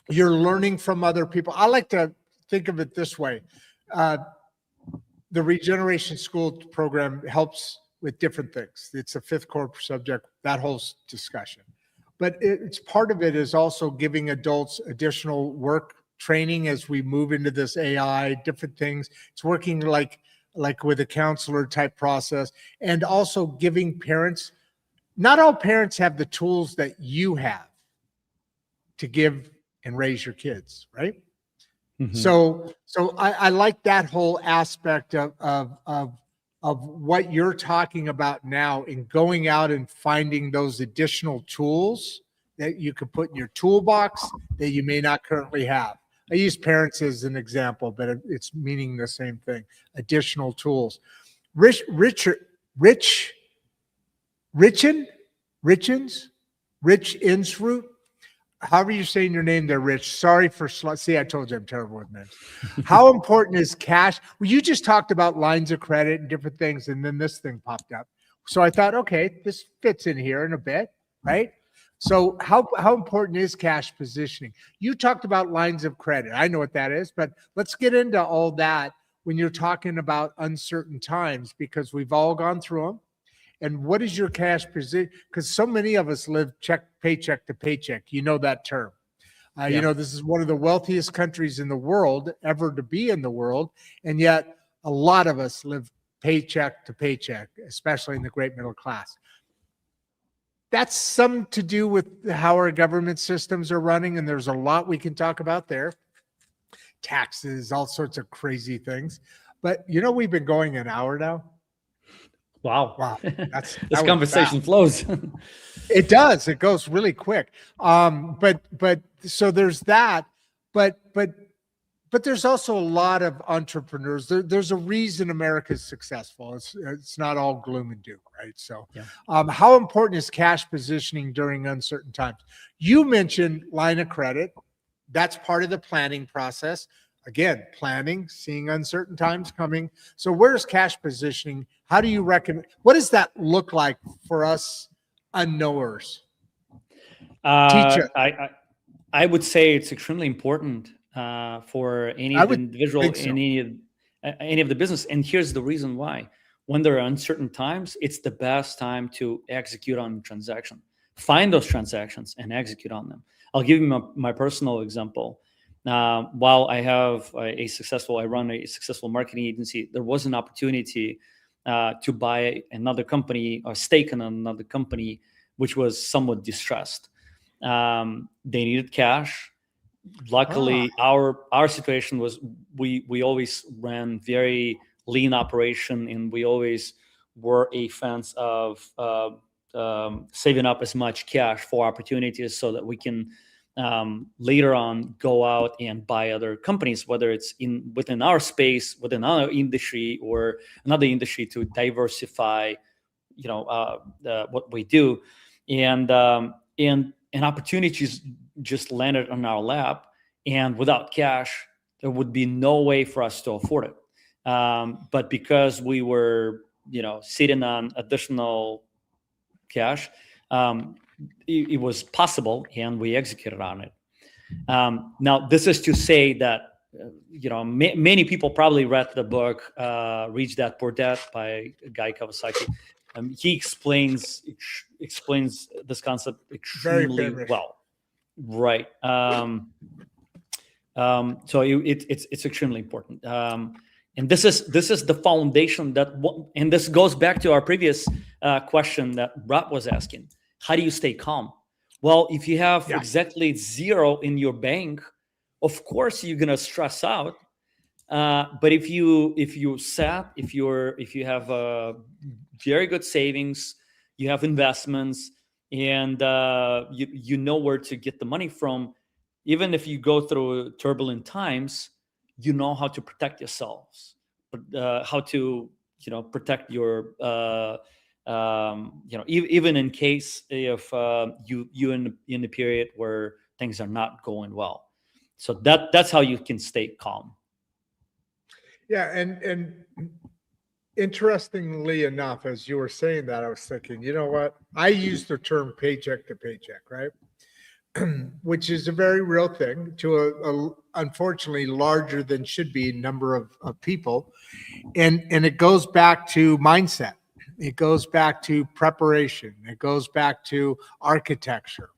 learning from other people. I like to think of it this way. The Regeneration School program helps with different things. It's a fifth core subject, that whole discussion. But it's part of it is also giving adults additional work training as we move into this AI, different things. It's working like with a counselor type process, and also giving parents, not all parents have the tools that you have to give and raise your kids, right? Mm-hmm. So I like that whole aspect of what you're talking about now, in going out and finding those additional tools that you could put in your toolbox that you may not currently have. I use parents as an example, but it's meaning the same thing. Additional tools. Rich Insroot. However you're saying your name there, Rich. Sorry for, see, I told you I'm terrible with names. How important is cash? Well, you just talked about lines of credit and different things, and then this thing popped up. So I thought, okay, this fits in here in a bit, right? So how important is cash positioning? You talked about lines of credit. I know what that is, but let's get into all that when you're talking about uncertain times, because we've all gone through them. And what is your cash position? Because so many of us live paycheck to paycheck. You know that term. This is one of the wealthiest countries in the world ever to be in the world. And yet a lot of us live paycheck to paycheck, especially in the great middle class. That's something to do with how our government systems are running. And there's a lot we can talk about there. Taxes, all sorts of crazy things. But we've been going an hour now. Wow. This conversation flows. It does. It goes really quick. But so there's that, but there's also a lot of entrepreneurs. There's a reason America's successful. It's not all gloom and doom, right? So how important is cash positioning during uncertain times? You mentioned line of credit. That's part of the planning process. Again, planning, seeing uncertain times coming. So where's cash positioning? How do you recommend? What does that look like for us unknowers? Teach us. I would say it's extremely important for any I of the would individual, think so. any of the business. And here's the reason why: when there are uncertain times, it's the best time to execute on transaction. Find those transactions and execute on them. I'll give you my personal example. While I run a successful marketing agency, there was an opportunity to buy another company or stake in another company, which was somewhat distressed. They needed cash. Luckily, our situation was we always ran very lean operation, and we always were a fans of saving up as much cash for opportunities so that we can later on go out and buy other companies, whether it's within our space, within our industry, or another industry, to diversify, what we do. And opportunities just landed on our lap, and without cash, there would be no way for us to afford it. But because we were, sitting on additional cash, it was possible, and we executed on it. Now, this is to say that many people probably read the book "Rich Dad Poor Dad" by Guy Kawasaki. He explains this concept extremely well, right? So it's extremely important, and this is the foundation and this goes back to our previous question that Rob was asking: how do you stay calm? Well, if you have exactly zero in your bank, of course you're gonna stress out. But if you have very good savings, you have investments, and you know where to get the money from, even if you go through turbulent times, you know how to protect yourselves, how to protect your even in case if you in the period where things are not going well. So that's how you can stay calm. Yeah, and interestingly enough, as you were saying that, I was thinking, you know what? I use the term paycheck to paycheck, right? Which is a very real thing to a unfortunately larger than should be number of people. And it goes back to mindset. It goes back to preparation. It goes back to architecture.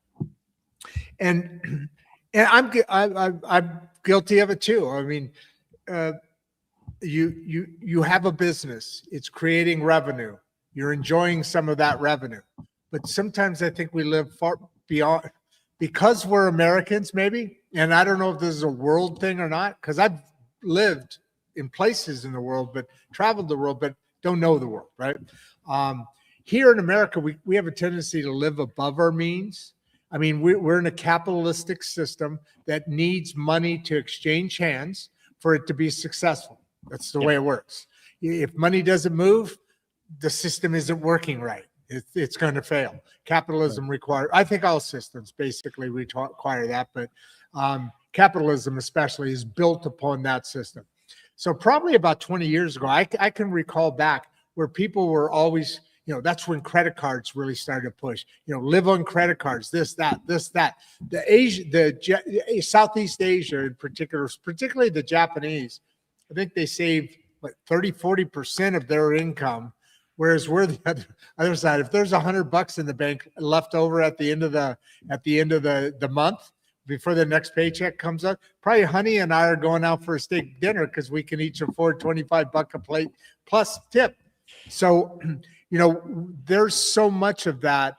And I'm guilty of it too. I mean, you have a business. It's creating revenue. You're enjoying some of that revenue. But sometimes I think we live far beyond, because we're Americans, maybe. And I don't know if this is a world thing or not, because I've lived in places in the world, but traveled the world, but don't know the world, right? Here in America, we have a tendency to live above our means. I mean, we're in a capitalistic system that needs money to exchange hands for it to be successful. That's the way it works. If money doesn't move, the system isn't working right. It's going to fail. Capitalism I think all systems basically require that, but capitalism especially is built upon that system. So probably about 20 years ago, I can recall back where people were always, that's when credit cards really started to push, live on credit cards, this, that. Southeast Asia in particular, particularly the Japanese, I think they saved 30-40% of their income. Whereas we're the other side. If there's $100 in the bank left over at the end of the month before the next paycheck comes up, probably Honey and I are going out for a steak dinner because we can each afford $25 a plate plus tip. So, there's so much of that.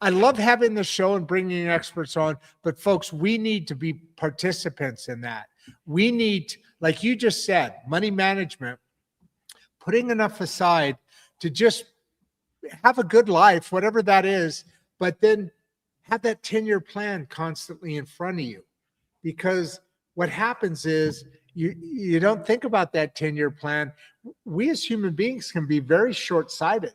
I love having the show and bringing experts on, but folks, we need to be participants in that. We need, like you just said, money management, putting enough aside to just have a good life, whatever that is, but then have that 10-year plan constantly in front of you. Because what happens is you don't think about that 10-year plan. We as human beings can be very short-sighted.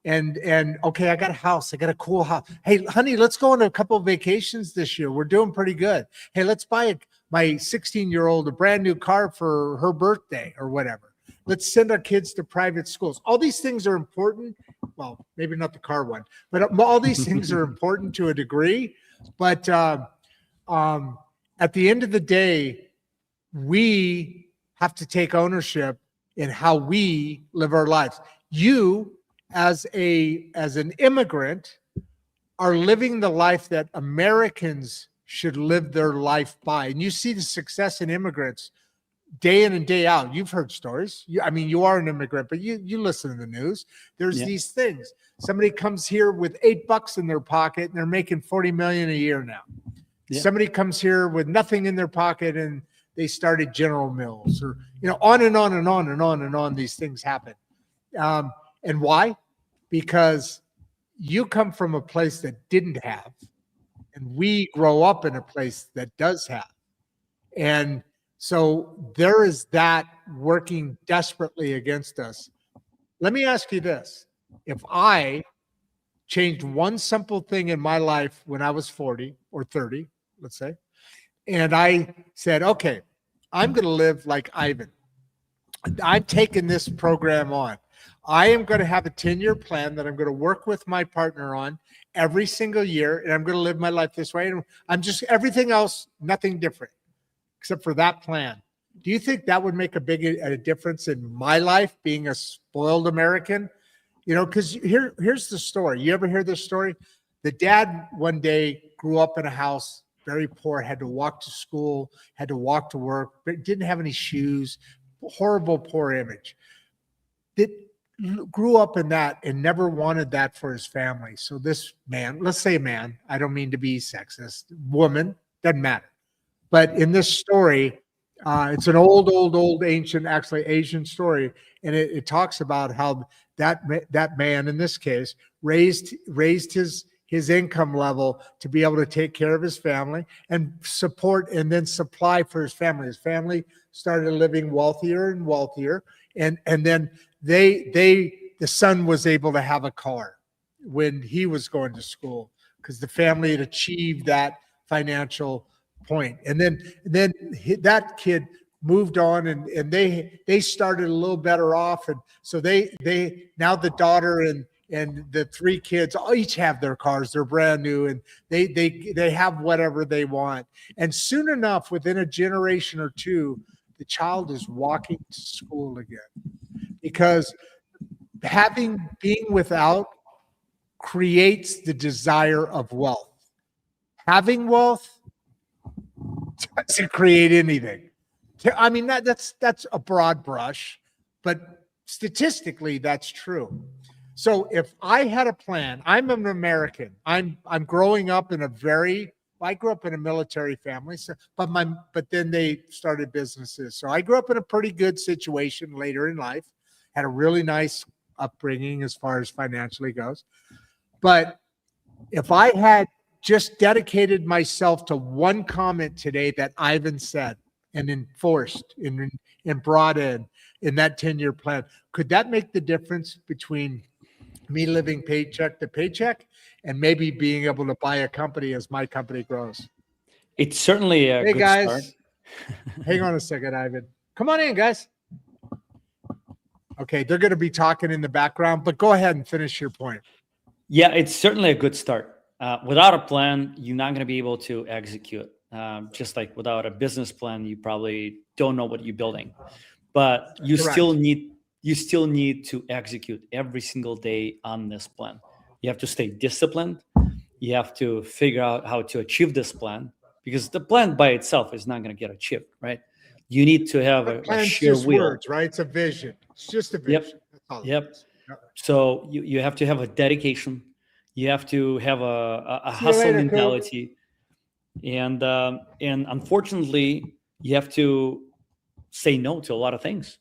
And okay, I got a house. I got a cool house. Hey, honey, let's go on a couple of vacations this year. We're doing pretty good. Hey, let's buy my 16-year-old a brand new car for her birthday or whatever. Let's send our kids to private schools. All these things are important, well, maybe not the car one, but all these things are important to a degree. But at the end of the day, we have to take ownership in how we live our lives. You, as an immigrant, are living the life that Americans should live their life by. And you see the success in immigrants day in and day out. You've heard stories. You are an immigrant, but you listen to the news. There's these things. Somebody comes here with $8 in their pocket and they're making 40 million a year now. Yeah. Somebody comes here with nothing in their pocket and they started General Mills, or on and on and on and on and on. These things happen. And why? Because you come from a place that didn't have, and we grow up in a place that does have. And so there is that working desperately against us. Let me ask you this. If I changed one simple thing in my life when I was 40 or 30, let's say, and I said, okay, I'm going to live like Ivan. I'm taking this program on. I am going to have a 10-year plan that I'm going to work with my partner on every single year, and I'm going to live my life this way. And I'm just, everything else, nothing different except for that plan. Do you think that would make a difference in my life, being a spoiled American? Because here's the story. You ever hear this story? The dad one day grew up in a house, very poor, had to walk to school, had to walk to work, but didn't have any shoes, horrible, poor image. That grew up in that and never wanted that for his family. So this man, let's say man, I don't mean to be sexist, woman, doesn't matter. But in this story, it's an old, ancient, actually Asian story, and it talks about how that man, in this case, raised his income level to be able to take care of his family and support and then supply for his family. His family started living wealthier and wealthier, and then the son was able to have a car when he was going to school because the family had achieved that financial point. And then that kid moved on and they started a little better off. And so they now the daughter and the three kids all each have their cars. They're brand new and they have whatever they want. And soon enough, within a generation or two, the child is walking to school again, because being without creates the desire of wealth. Having wealth doesn't create anything. I mean, that's a broad brush, but statistically that's true. So if I had a plan, I'm an American. I'm growing up in I grew up in a military family, but then they started businesses. So I grew up in a pretty good situation later in life, had a really nice upbringing as far as financially goes. But if I had just dedicated myself to one comment today that Ivan said and enforced and brought in that 10-year plan, could that make the difference between me living paycheck to paycheck and maybe being able to buy a company as my company grows? It's certainly a good guys, start. Hang on a second, Ivan. Come on in, guys. Okay, they're going to be talking in the background, but go ahead and finish your point. Yeah, it's certainly a good start. Without a plan, you're not going to be able to execute. Just like without a business plan, you probably don't know what you're building. But you still need to execute every single day on this plan. You have to stay disciplined. You have to figure out how to achieve this plan, because the plan by itself is not going to get achieved, right? You need to have a sheer will. Words, right? It's a vision. It's just a vision. Yep. So you have to have a dedication. You have to have a hustle mentality, and unfortunately, you have to say no to a lot of things.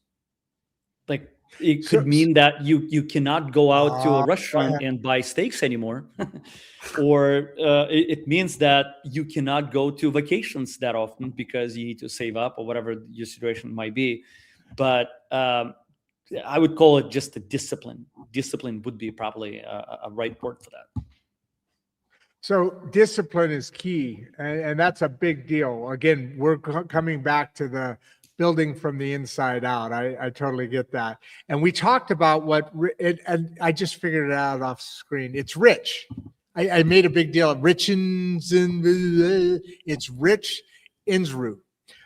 Like it could mean that you cannot go out to a restaurant and buy steaks anymore, or it means that you cannot go to vacations that often because you need to save up or whatever your situation might be. But I would call it just a discipline. Discipline would be probably a right word for that. So discipline is key, and that's a big deal. Again, we're coming back to building from the inside out. I totally get that. And we talked about and I just figured it out off screen. It's rich. I made a big deal of Richens, it's Rich Insrud.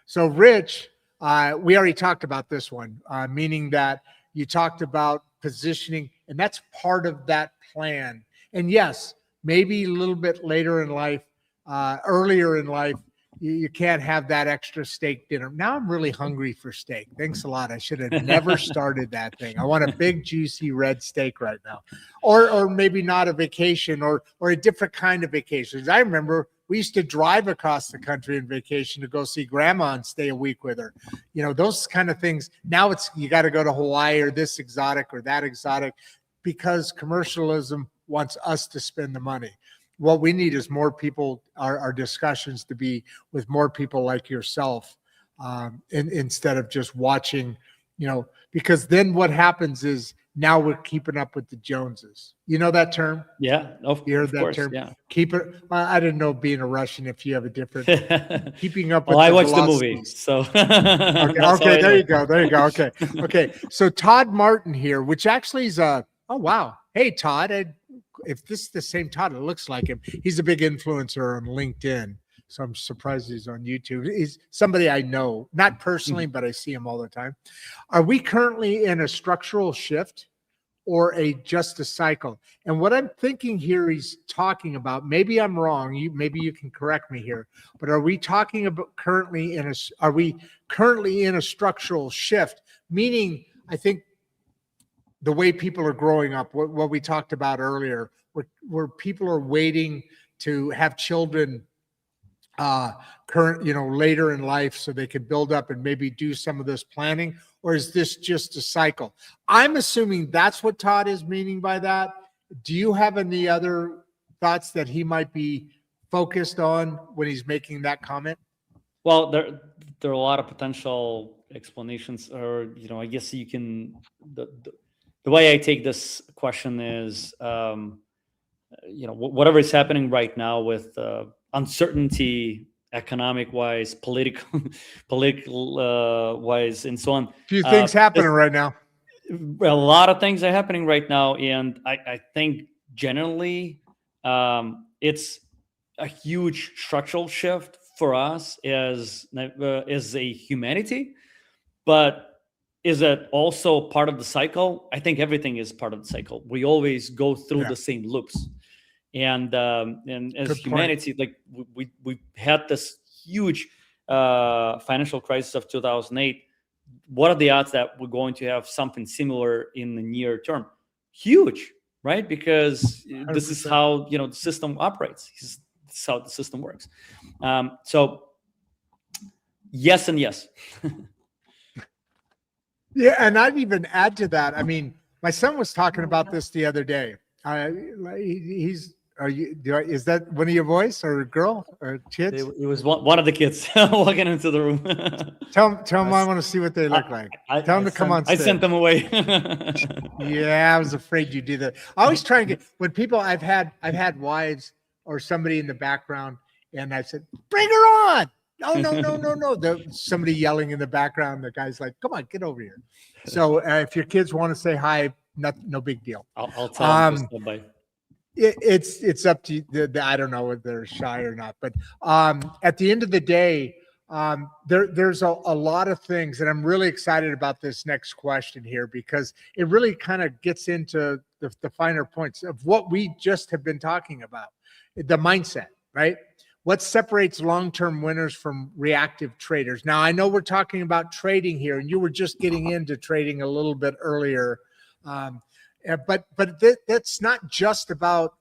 So rich, we already talked about this one, meaning that you talked about positioning, and that's part of that plan. And yes, maybe a little bit later in life, earlier in life, you can't have that extra steak dinner. Now I'm really hungry for steak. Thanks a lot. I should have never started that thing. I want a big, juicy red steak right now. Or maybe not a vacation or a different kind of vacations. I remember we used to drive across the country on vacation to go see grandma and stay a week with her. You know, those kind of things. Now you got to go to Hawaii or this exotic or that exotic because commercialism wants us to spend the money. What we need is more people, our discussions to be with more people like yourself, instead of just watching, because then what happens is now we're keeping up with the Joneses. You know that term? Yeah, you heard that course, term? Yeah. Keep it. I didn't know being a Russian if you have a different keeping up with. Well, I watched the movie, so okay. There you go. Okay. So Todd Martin here, which actually is oh wow, hey Todd. If this is the same Todd, it looks like him. He's a big influencer on LinkedIn. So I'm surprised he's on YouTube. He's somebody I know, not personally, but I see him all the time. Are we currently in a structural shift or just a cycle? And what I'm thinking here he's talking about, maybe I'm wrong, maybe you can correct me here, but are we talking about currently in a structural shift? Meaning, I think the way people are growing up, what we talked about earlier, where people are waiting to have children later in life so they can build up and maybe do some of this planning, or is this just a cycle? I'm assuming that's what Todd is meaning by that. Do you have any other thoughts that he might be focused on when he's making that comment? Well, there are a lot of potential explanations, or I guess you can. The way I take this question is, whatever is happening right now with uncertainty, economic-wise, political wise, and so on. A few things happening right now. A lot of things are happening right now, and I think generally it's a huge structural shift for us as a humanity, but is that also part of the cycle? I think everything is part of the cycle. We always go through the same loops, and as Good humanity, point. like we had this huge financial crisis of 2008. What are the odds that we're going to have something similar in the near term? Huge, right? Because 100%. This is how the system operates. This is how the system works. So yes and yes. Yeah, and I'd even add to that. I mean, my son was talking about this the other day. Is that one of your boys or a girl or kids? It was one of the kids walking into the room. Tell them I want to see what they look like. Tell them to come on stage. I sent them away. Yeah, I was afraid you did that. I always try and get when people I've had wives or somebody in the background, and I said, "Bring her on." No. Somebody yelling in the background. The guy's like, "Come on, get over here." So if your kids want to say hi, no big deal. I'll tell them. Bye. It's up to you. I don't know if they're shy or not, but at the end of the day, there's a lot of things, and I'm really excited about this next question here because it really kind of gets into the finer points of what we just have been talking about, the mindset, right? What separates long-term winners from reactive traders? Now, I know we're talking about trading here, and you were just getting into trading a little bit earlier, but that's not just about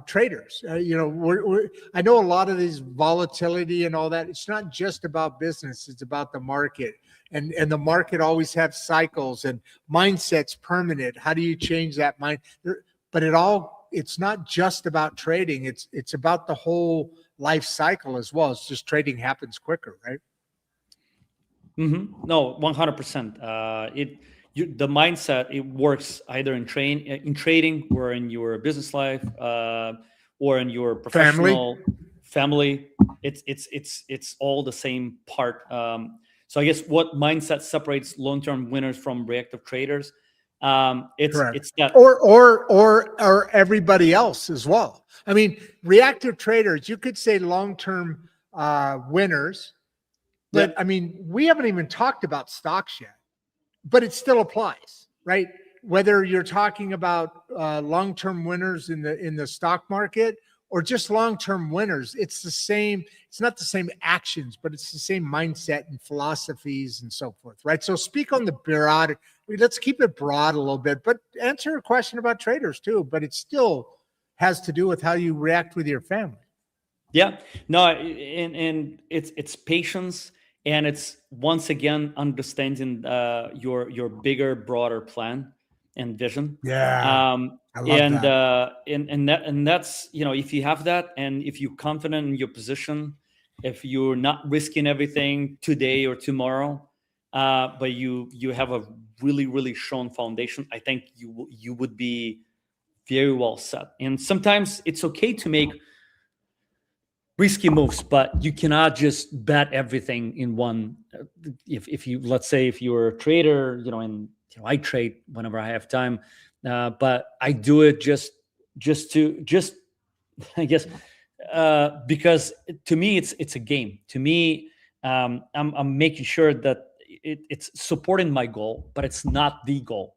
traders. I know a lot of these volatility and all that. It's not just about business; it's about the market, and the market always has cycles and mindsets permanent. How do you change that mind? But it's not just about trading. It's about the whole life cycle as well. It's just trading happens quicker, right? Mm-hmm. No, 100%. The mindset, it works either in trading or in your business life or in your professional family. It's all the same part. So I guess what mindset separates long-term winners from reactive traders? Correct. It's that. Or everybody else as well. I mean, reactive traders, you could say long-term winners, but Yeah. I mean, we haven't even talked about stocks yet, but it still applies, right? Whether you're talking about long-term winners in the stock market or just long-term winners, it's the same. It's not the same actions, but it's the same mindset and philosophies and so forth, right? So speak on the broad. Let's keep it broad a little bit, but answer a question about traders too. But it still has to do with how you react with your family. Yeah, no, and it's patience, and it's once again understanding your bigger, broader plan and vision. Yeah, I love and that. and that's, if you have that, and if you're confident in your position, if you're not risking everything today or tomorrow, but you have a really, really strong foundation, I think you would be very well set. And sometimes it's okay to make risky moves, but you cannot just bet everything in one. If you, let's say, if you're a trader, and I trade whenever I have time, but I do it just I guess, because to me it's a game. To me, I'm making sure that it's supporting my goal, but it's not the goal.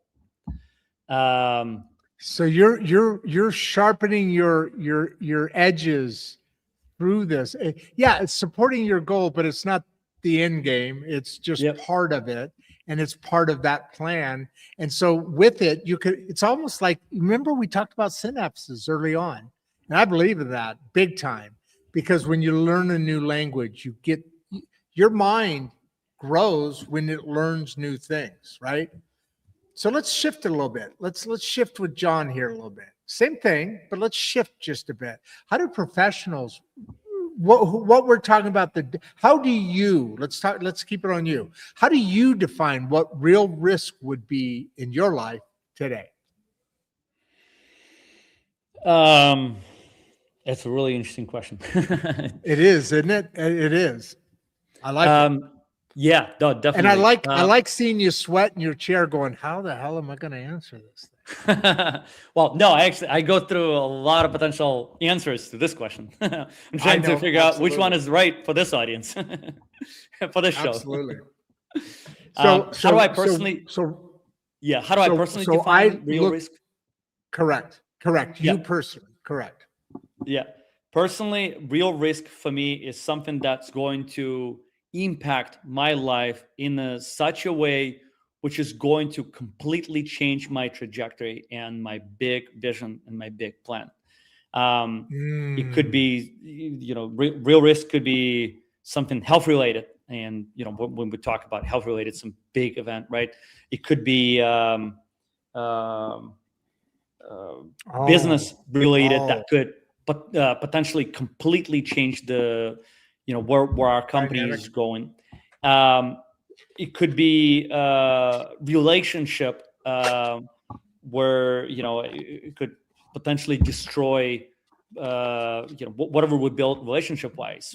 So you're sharpening your edges through this. Yeah, it's supporting your goal, but it's not the end game. It's just Yep. part of it, and it's part of that plan. And so with it, it's almost like, remember we talked about synapses early on. And I believe in that big time, because when you learn a new language, your mind grows when it learns new things, right? So let's shift a little bit. Let's shift with John here a little bit. Same thing, but let's shift just a bit. How do professionals, what we're talking about, how do you, let's keep it on you. How do you define what real risk would be in your life today? That's a really interesting question. It is, isn't it? It is. I like it. Yeah, no, definitely. And I like seeing you sweat in your chair going, how the hell am I going to answer this thing? Well, no, I go through a lot of potential answers to this question. I'm trying to figure out which one is right for this audience, for this show. Absolutely. How do I personally define real risk? Correct. You personally, correct. Yeah. Personally, real risk for me is something that's going to impact my life in such a way which is going to completely change my trajectory and my big vision and my big plan. It could be, real risk could be something health related. And, when we talk about health related, some big event, right? It could be business related that could potentially completely change the, where our company is going. It could be relationship where, it could potentially destroy, whatever we built relationship wise,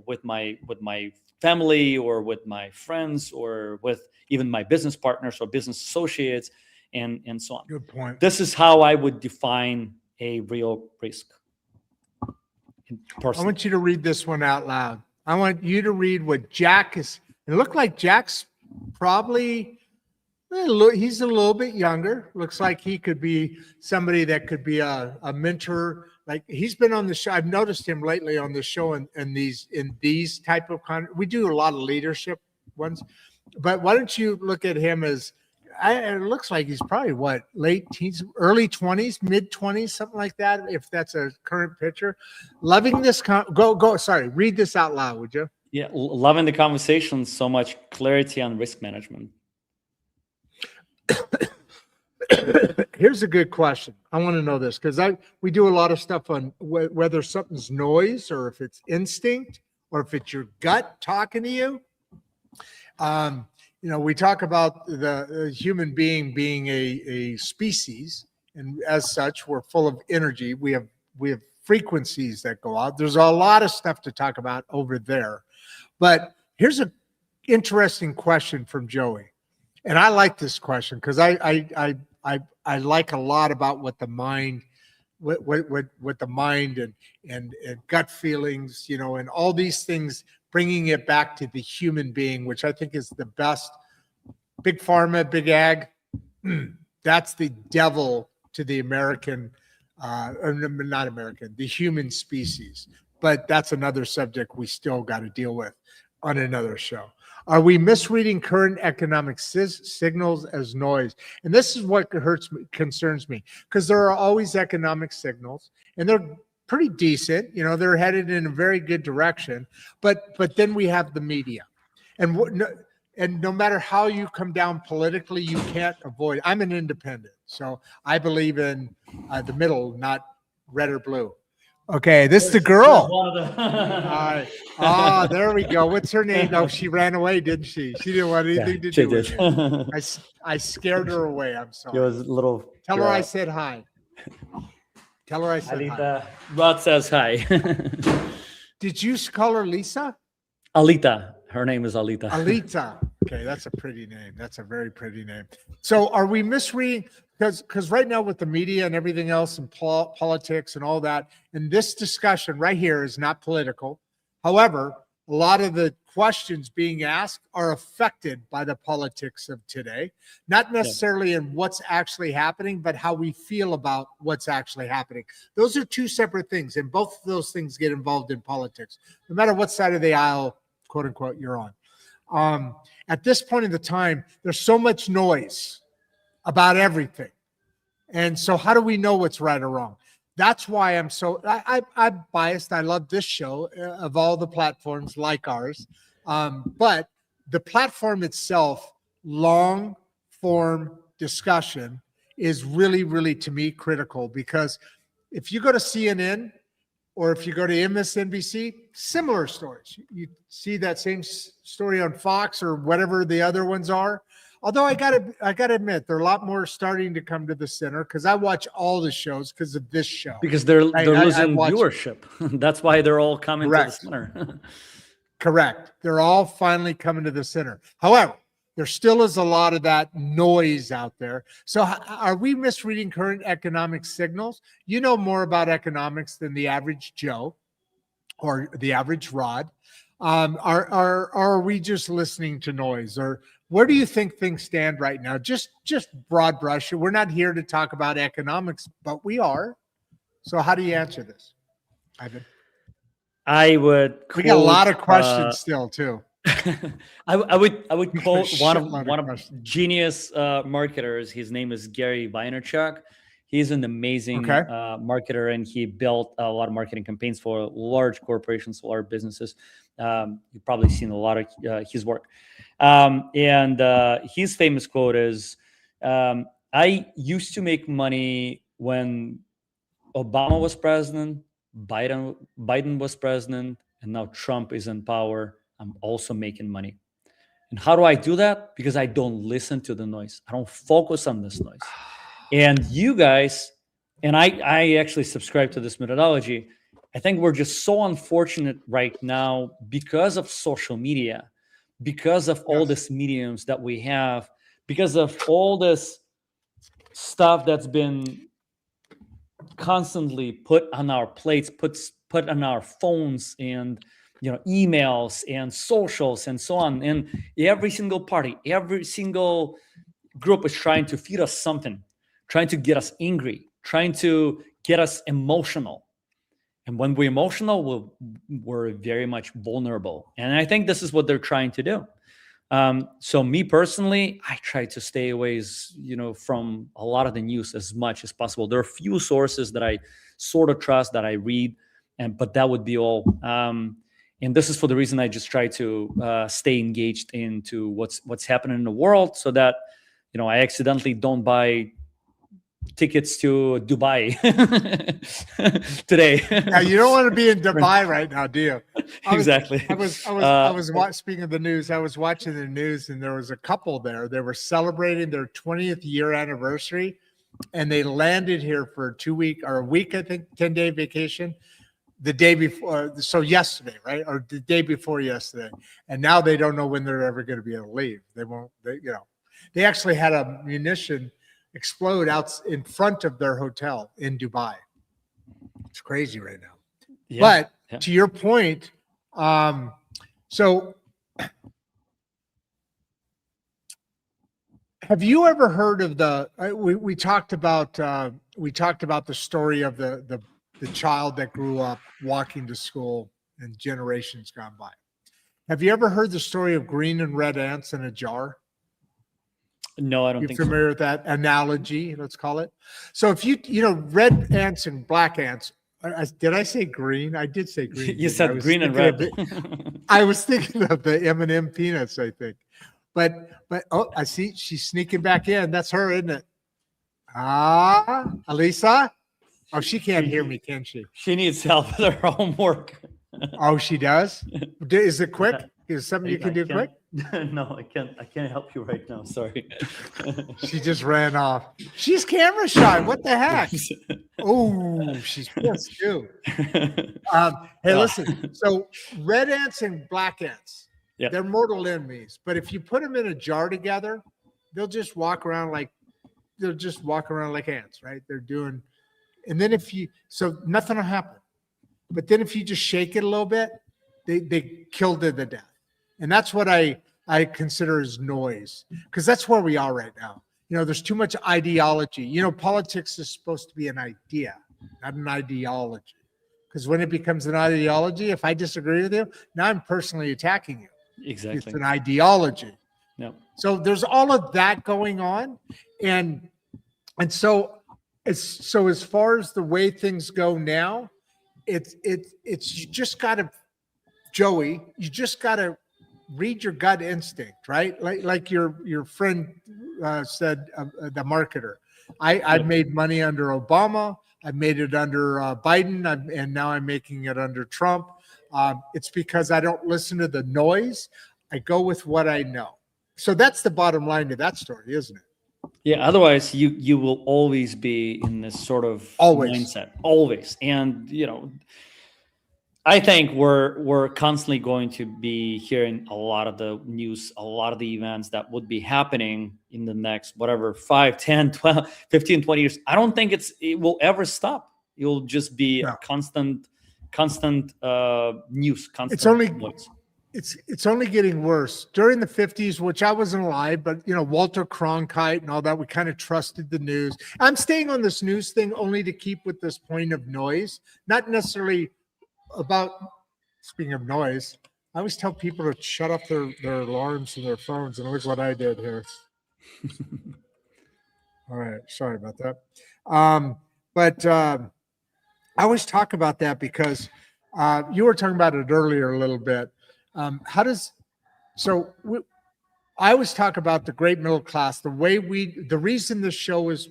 with my family or with my friends or with even my business partners or business associates and so on. Good point. This is how I would define a real risk. I want you to read this one out loud. I want you to read what Jack is. It looked like Jack's probably, he's a little bit younger. Looks like he could be somebody that could be a mentor. Like, he's been on the show. I've noticed him lately on the show in these type of we do a lot of leadership ones. But why don't you look at him as, it looks like he's probably late teens, early 20s, mid 20s, something like that. If that's a current picture, loving this. Sorry, read this out loud, would you? Yeah, loving the conversation. So much clarity on risk management. Here's a good question. I want to know this because we do a lot of stuff on whether something's noise or if it's instinct or if it's your gut talking to you. We talk about the human being a species, and as such, we're full of energy. We have frequencies that go out. There's a lot of stuff to talk about over there, but here's interesting question from Joey. And I like this question because I like a lot about what the mind, what the mind and gut feelings, you know, and all these things, bringing it back to the human being, which I think is the best. Big pharma, big ag, that's the devil to the American, or not American, the human species. But that's another subject we still got to deal with on another show. Are we misreading current economic signals as noise? And this is what concerns me, because there are always economic signals, and they're pretty decent. You know, they're headed in a very good direction. But then we have the media, and no matter how you come down politically, you can't avoid. I'm an independent, so I believe in the middle, not red or blue. Okay, this is the girl. There we go. What's her name? Oh, she ran away, didn't she? She didn't want anything to do with it. I scared her away. I'm sorry. It was a little. Tell her I said hi. Tell her I said Alita. hi. Rodd says hi. Did you call her Lisa? Alita. Her name is Alita. Alita. Okay, that's a pretty name. That's a very pretty name. So are we misreading? Because right now with the media and everything else and politics and all that, and this discussion right here is not political. However, a lot of the questions being asked are affected by the politics of today, not necessarily in what's actually happening, but how we feel about what's actually happening. Those are two separate things, and both of those things get involved in politics, no matter what side of the aisle, quote unquote, you're on. At this point in the time, there's so much noise about everything. And so how do we know what's right or wrong? That's why I'm biased. I love this show of all the platforms like ours. But the platform itself, long form discussion, is really, really, to me, critical, because if you go to CNN or if you go to MSNBC, similar stories. You see that same story on Fox or whatever the other ones are. Although I gotta admit, they're a lot more starting to come to the center, because I watch all the shows because of this show. Because they're losing viewership. That's why they're all coming to the center. Correct. They're all finally coming to the center. However, there still is a lot of that noise out there. So are we misreading current economic signals? You know more about economics than the average Joe or the average Rod. Are we just listening to noise? Or where do you think things stand right now? Just broad brush. We're not here to talk about economics, but we are. So how do you answer this, Ivan? I would. We got a lot of questions still too. I would quote one of genius marketers. His name is Gary Vaynerchuk. He's an amazing marketer, and he built a lot of marketing campaigns for large corporations, large businesses. You've probably seen a lot of his work. And his famous quote is, I used to make money when Obama was president, Biden was president, and now Trump is in power. I'm also making money. And how do I do that? Because I don't listen to the noise. I don't focus on this noise. And you guys, and I actually subscribe to this methodology. I think we're just so unfortunate right now because of social media, because of all these mediums that we have, because of all this stuff that's been constantly put on our plates, put on our phones, and emails and socials and so on. And every single party, every single group is trying to feed us something, trying to get us angry, trying to get us emotional. And when we're emotional, we're very much vulnerable. And I think this is what they're trying to do. So me personally, I try to stay away, from a lot of the news as much as possible. There are a few sources that I sort of trust, that I read, but that would be all. And this is for the reason I just try to stay engaged into what's happening in the world, so that I accidentally don't buy tickets to Dubai today. Now, you don't want to be in Dubai right now, do you? Exactly. I was speaking of the news. I was watching the news, and there was a couple there. They were celebrating their 20th year anniversary, and they landed here for a week, I think, 10-day vacation. the day before, so yesterday, right? Or the day before yesterday. And now they don't know when they're ever going to be able to leave. They won't, they actually had a munition explode out in front of their hotel in Dubai. It's crazy right now. Yeah. But to your point, so have you ever heard of we talked about the story of the child that grew up walking to school and generations gone by. Have you ever heard the story of green and red ants in a jar? No, I don't You're think familiar with that analogy, let's call it? So if you red ants and black ants, did I say green? I did say green. You said green and red. I was thinking of the M&M peanuts, I think. But oh, I see she's sneaking back in. That's her, isn't it? Ah, Alisa? Oh, she can't hear me, can she? She needs help with her homework. Oh, she does? Is it quick? Is it something you can do quick? No, I can't. I can't help you right now. Sorry. She just ran off. She's camera shy. What the heck? Oh, she's pissed too. Hey, listen. So red ants and black ants, they're mortal enemies. But if you put them in a jar together, they'll just walk around like ants, right? They're doing. And then so nothing will happen. But then if you just shake it a little bit, they kill to the death. And that's what I consider as noise, because that's where we are right now. There's too much ideology. Politics is supposed to be an idea, not an ideology. Because when it becomes an ideology, if I disagree with you, now I'm personally attacking you. Exactly. It's an ideology. No. So there's all of that going on. And so as far as the way things go now, it's you just got to, Joey, you just got to read your gut instinct, right? Like your friend said, the marketer. I've made money under Obama. I've made it under Biden, and now I'm making it under Trump. It's because I don't listen to the noise. I go with what I know. So that's the bottom line to that story, isn't it? Yeah. Otherwise, you will always be in this sort of mindset, always. And I think we're constantly going to be hearing a lot of the news, a lot of the events that would be happening in the next, 5, 10, 12, 15, 20 years. I don't think it will ever stop. It'll just be a constant news, constant noise. It's only getting worse. During the 50s, which I wasn't alive, but Walter Cronkite and all that, we kind of trusted the news. I'm staying on this news thing only to keep with this point of noise, not necessarily about, speaking of noise, I always tell people to shut off their alarms and their phones, and look what I did here. All right, sorry about that. But I always talk about that because you were talking about it earlier a little bit. I always talk about the great middle class, the reason this show was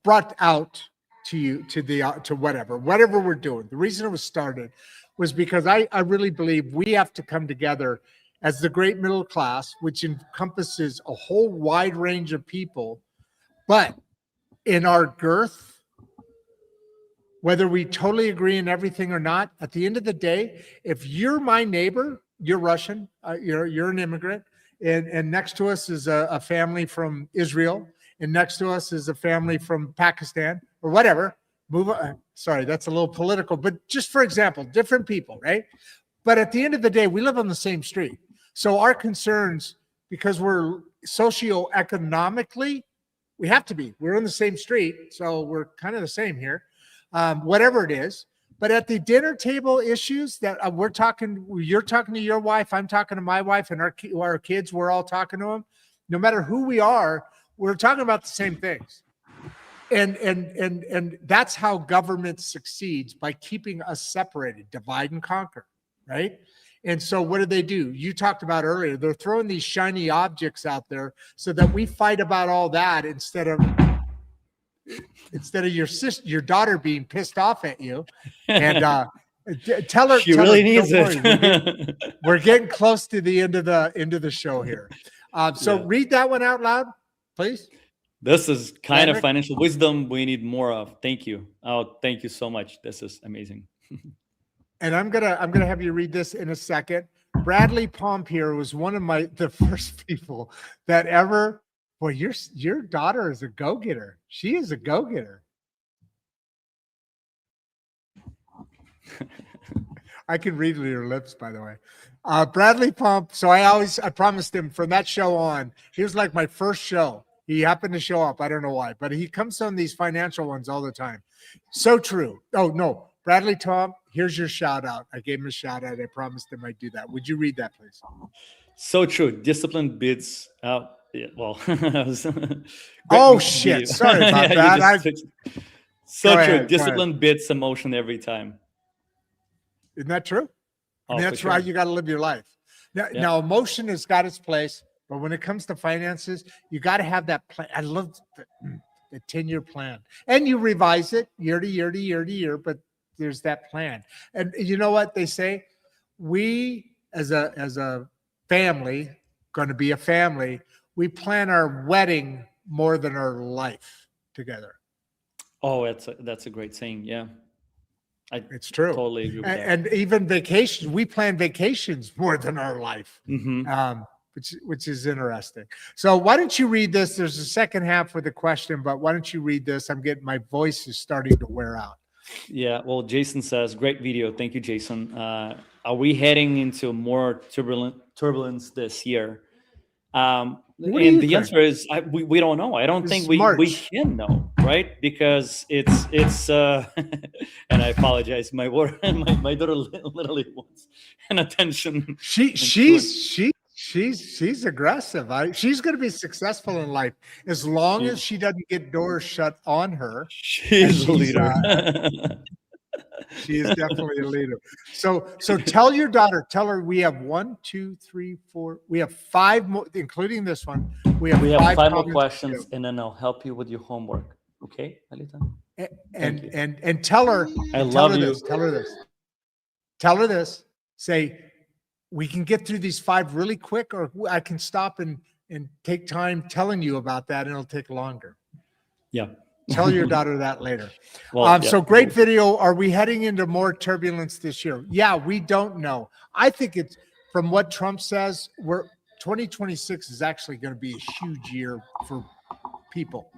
brought out to you, to whatever we're doing. The reason it was started was because I really believe we have to come together as the great middle class, which encompasses a whole wide range of people, but in our girth, whether we totally agree in everything or not, at the end of the day, if you're my neighbor, you're Russian, you're an immigrant, and next to us is a family from Israel, and next to us is a family from Pakistan or whatever. Move on. Sorry, that's a little political, but just for example, different people, right? But at the end of the day, we live on the same street. So our concerns, because we're socioeconomically, we have to be. We're on the same street, so we're kind of the same here. Whatever it is. But at the dinner table issues that you're talking to your wife, I'm talking to my wife, and our kids, we're all talking to them. No matter who we are, we're talking about the same things. And that's how government succeeds, by keeping us separated, divide and conquer, right? And so what do? You talked about earlier, they're throwing these shiny objects out there so that we fight about all that instead of your daughter being pissed off at you. And tell her she really needs it. We're getting close to the end of the show here. So read that one out loud, please. This is kind of Henrik? financial wisdom we need more of. Thank you. Oh, thank you so much. This is amazing. And I'm gonna have you read this in a second. Bradley Pompier was one of the first people that ever. Boy, your daughter is a go-getter. She is a go-getter. I can read your lips, by the way. Bradley Pump. So I promised him from that show on. He was like my first show. He happened to show up. I don't know why, but he comes on these financial ones all the time. So true. Oh no, Bradley Tom. Here's your shout out. I gave him a shout out. I promised him I'd do that. Would you read that, please? So true. Discipline beats. Yeah, well. Oh shit! Sorry about that. So true. Discipline beats emotion every time. Isn't that true? I mean, that's right. You got to live your life. Now, emotion has got its place, but when it comes to finances, you got to have that plan. I love the 10-year plan, and you revise it year to year to year to year. But there's that plan, and you know what they say? We, as a family, going to be a family. We plan our wedding more than our life together. Oh, that's a great saying. Yeah. It's true. Totally agree with that. And even vacations, we plan vacations more than our life, which is interesting. So why don't you read this? There's a second half with a question, but why don't you read this? My voice is starting to wear out. Yeah. Well, Jason says, great video. Thank you, Jason. Are we heading into more turbulence this year? And the answer is we don't know. I don't think we can know, right? Because it's and I apologize. My daughter literally wants an attention. She's aggressive. She's going to be successful in life as long as she doesn't get doors shut on her. She's a leader. She is definitely a leader. So tell your daughter, tell her we have 1, 2, 3, 4. We have 5 more, including this one. We have 5 more questions, and then I'll help you with your homework. Okay, Alita? And tell her, I love you. Tell her this. Say, we can get through these 5 really quick, or I can stop and take time telling you about that, and it'll take longer. Yeah. Tell your daughter that later. Well, So great video. Are we heading into more turbulence this year? Yeah, we don't know. I think it's from what Trump says, 2026 is actually going to be a huge year for people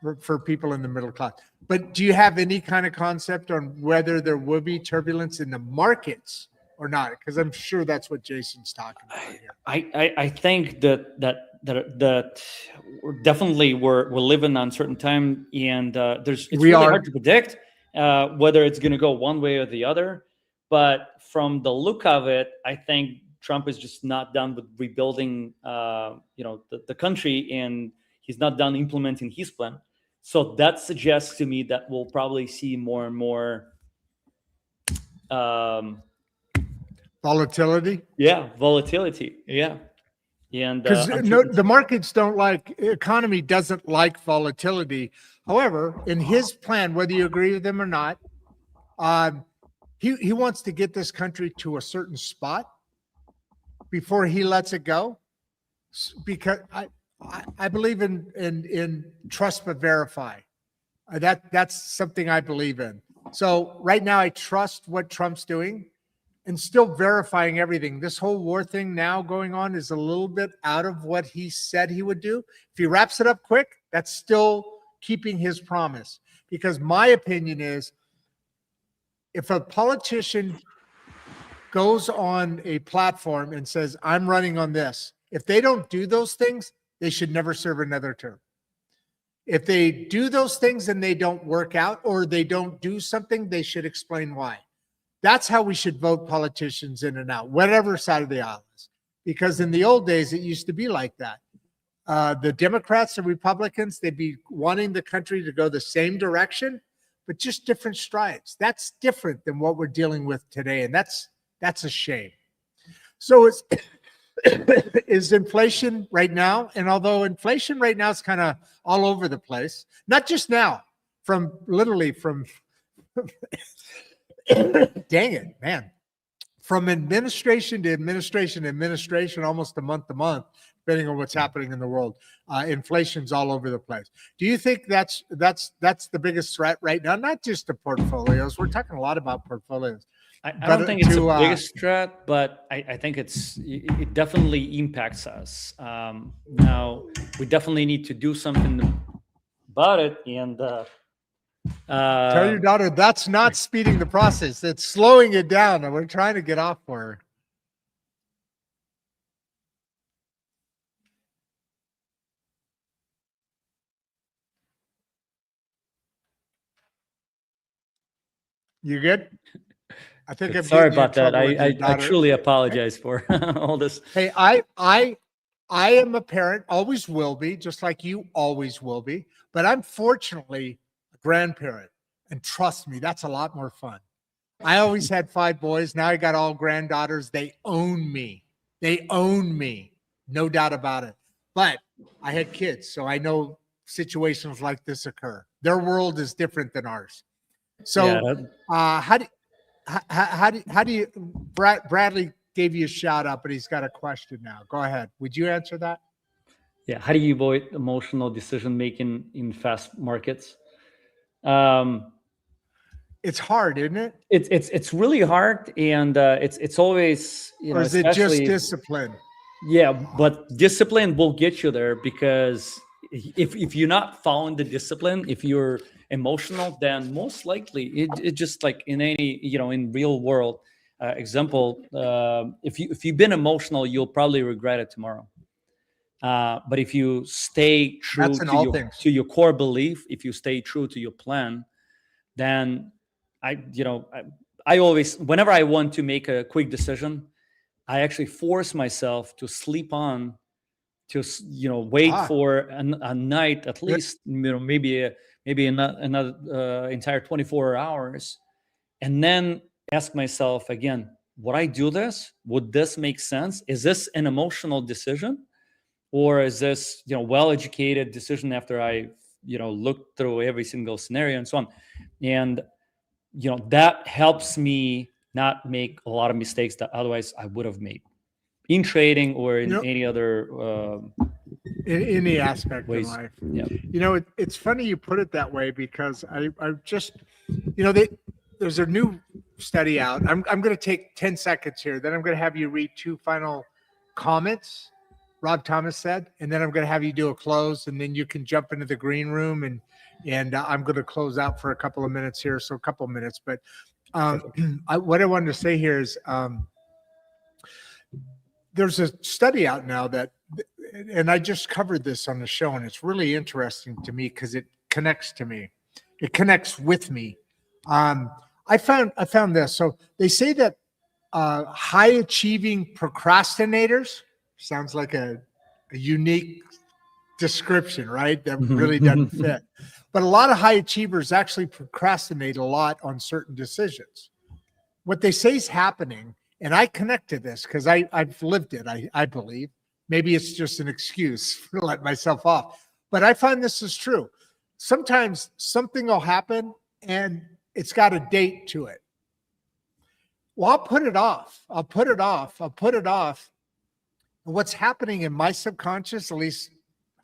in the middle class. But do you have any kind of concept on whether there will be turbulence in the markets or not? Because I'm sure that's what Jason's talking about here. I think that definitely we're living in an uncertain time, and it's really hard to predict whether it's going to go one way or the other. But from the look of it, I think Trump is just not done with rebuilding, the country, and he's not done implementing his plan. So that suggests to me that we'll probably see more and more volatility. Yeah, volatility. Yeah. And because the markets economy doesn't like volatility. However, in his plan, whether you agree with him or not, he wants to get this country to a certain spot before he lets it go. Because I believe in trust but verify. That's something I believe in. So right now I trust what Trump's doing, and still verifying everything. This whole war thing now going on is a little bit out of what he said he would do. If he wraps it up quick, that's still keeping his promise. Because my opinion is, if a politician goes on a platform and says, I'm running on this, if they don't do those things, they should never serve another term. If they do those things and they don't work out, or they don't do something, they should explain why. That's how we should vote politicians in and out, whatever side of the aisle is. Because in the old days, it used to be like that. The Democrats and Republicans, they'd be wanting the country to go the same direction, but just different strides. That's different than what we're dealing with today, and that's a shame. So is inflation right now, and although inflation right now is kind of all over the place, not just now, from dang it, man. From administration to administration, almost a month to month, depending on what's happening in the world. Inflation's all over the place. Do you think that's the biggest threat right now? Not just the portfolios. We're talking a lot about portfolios. I don't think it's the biggest threat, but I think it definitely impacts us. Now we definitely need to do something about it. And tell your daughter that's not speeding the process; it's slowing it down, and we're trying to get off for her. You good? I think I'm sorry getting you in about that. trouble with your I daughter. truly apologize for all this. Hey, I am a parent, always will be, just like you always will be. But I'm fortunately a grandparent, and trust me, that's a lot more fun. I always had 5 boys. Now I got all granddaughters. They own me. They own me, no doubt about it. But I had kids, so I know situations like this occur. Their world is different than ours. So, how do you? Bradley gave you a shout out, but he's got a question now. Go ahead. Would you answer that? Yeah. How do you avoid emotional decision making in fast markets? It's hard, isn't it? It's really hard, and it's always, or is it just discipline? Yeah, but discipline will get you there, because if you're not following the discipline, if you're emotional, then most likely it just like in any, in real world example, if you've been emotional, you'll probably regret it tomorrow. But if you stay true to your core belief, if you stay true to your plan, then I always, whenever I want to make a quick decision, I actually force myself to sleep on, to wait for a night at least, maybe another entire 24 hours, and then ask myself again, would I do this? Would this make sense? Is this an emotional decision, or is this well-educated decision after I looked through every single scenario and so on? And that helps me not make a lot of mistakes that otherwise I would have made in trading or in any other in any aspect ways. of life. Yeah. It's funny you put it that way, because I just, there's a new study out. I'm going to take 10 seconds here. Then I'm going to have you read 2 final comments Rob Thomas said, and then I'm going to have you do a close, and then you can jump into the green room, and I'm going to close out for a couple of minutes here. So a couple of minutes, but what I wanted to say here is there's a study out now that, and I just covered this on the show, and it's really interesting to me because it connects to me. It connects with me. I found this. So they say that high achieving procrastinators, sounds like a unique description, right? That really doesn't fit. But a lot of high achievers actually procrastinate a lot on certain decisions. What they say is happening, and I connect to this because I've lived it, I believe. Maybe it's just an excuse to let myself off. But I find this is true. Sometimes something will happen and it's got a date to it. Well, I'll put it off. I'll put it off. And what's happening in my subconscious, at least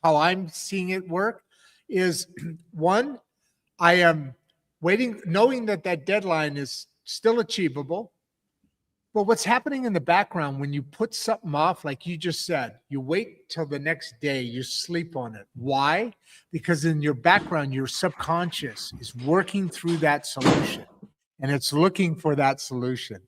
how I'm seeing it work, is one, I am waiting, knowing that that deadline is still achievable. But what's happening in the background when you put something off, like you just said, you wait till the next day, you sleep on it. Why? Because in your background, your subconscious is working through that solution, and it's looking for that solution.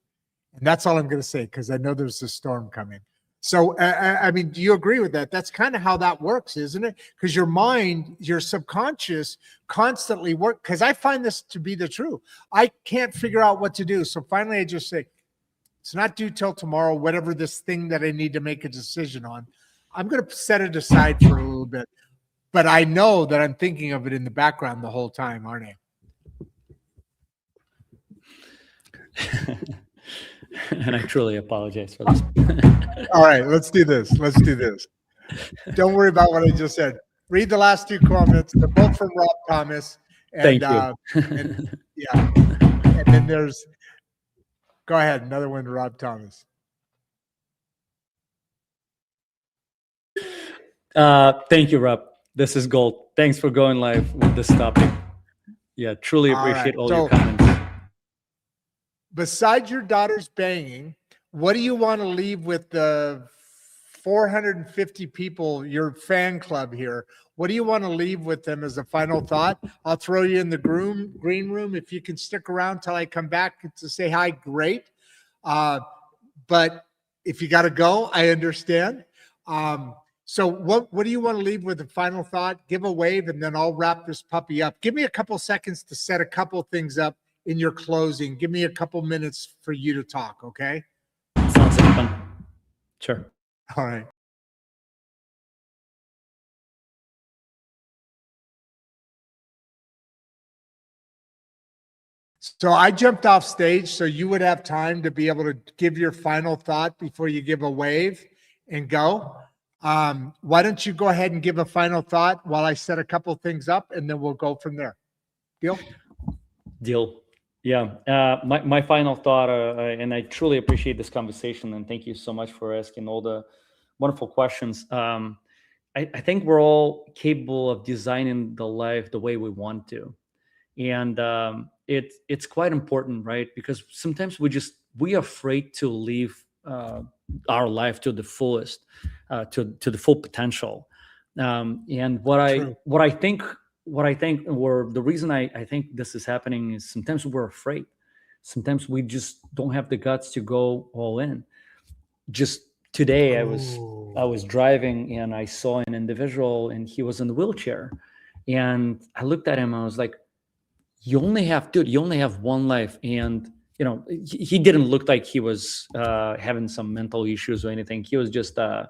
And that's all I'm going to say, because I know there's a storm coming. So, I mean, do you agree with that? That's kind of how that works, isn't it? Because your mind, your subconscious constantly work. Because I find this to be the truth. I can't figure out what to do. So finally, I just say, it's not due till tomorrow, whatever this thing that I need to make a decision on. I'm going to set it aside for a little bit. But I know that I'm thinking of it in the background the whole time, aren't I? And I truly apologize for this. All right, let's do this. Don't worry about what I just said. Read the last 2 comments. They're both from Rob Thomas. And, Thank you. And, yeah. And then there's, go ahead, another one to Rob Thomas. Thank you, Rob. This is gold. Thanks for going live with this topic. Yeah, truly All appreciate right. all So- your comments. Besides your daughter's banging, what do you want to leave with the 450 people, your fan club here? What do you want to leave with them as a final thought? I'll throw you in the green room. If you can stick around till I come back to say hi, great. But if you got to go, I understand. So what do you want to leave with a final thought? Give a wave, and then I'll wrap this puppy up. Give me a couple seconds to set a couple things up in your closing. Give me a couple minutes for you to talk, okay? Sounds like fun. Sure. All right. So I jumped off stage so you would have time to be able to give your final thought before you give a wave and go. Why don't you go ahead and give a final thought while I set a couple things up, and then we'll go from there. Deal? Deal. Yeah. My final thought, and I truly appreciate this conversation, and thank you so much for asking all the wonderful questions. I think we're all capable of designing the life the way we want to. And it's quite important, right? Because sometimes we are afraid to live our life to the fullest, to the full potential. And what I think, or the reason I think this is happening is sometimes we're afraid. Sometimes we just don't have the guts to go all in. Just today, I was driving and I saw an individual, and he was in the wheelchair, and I looked at him. And I was like, you only have one life. And he didn't look like he was having some mental issues or anything. He was just had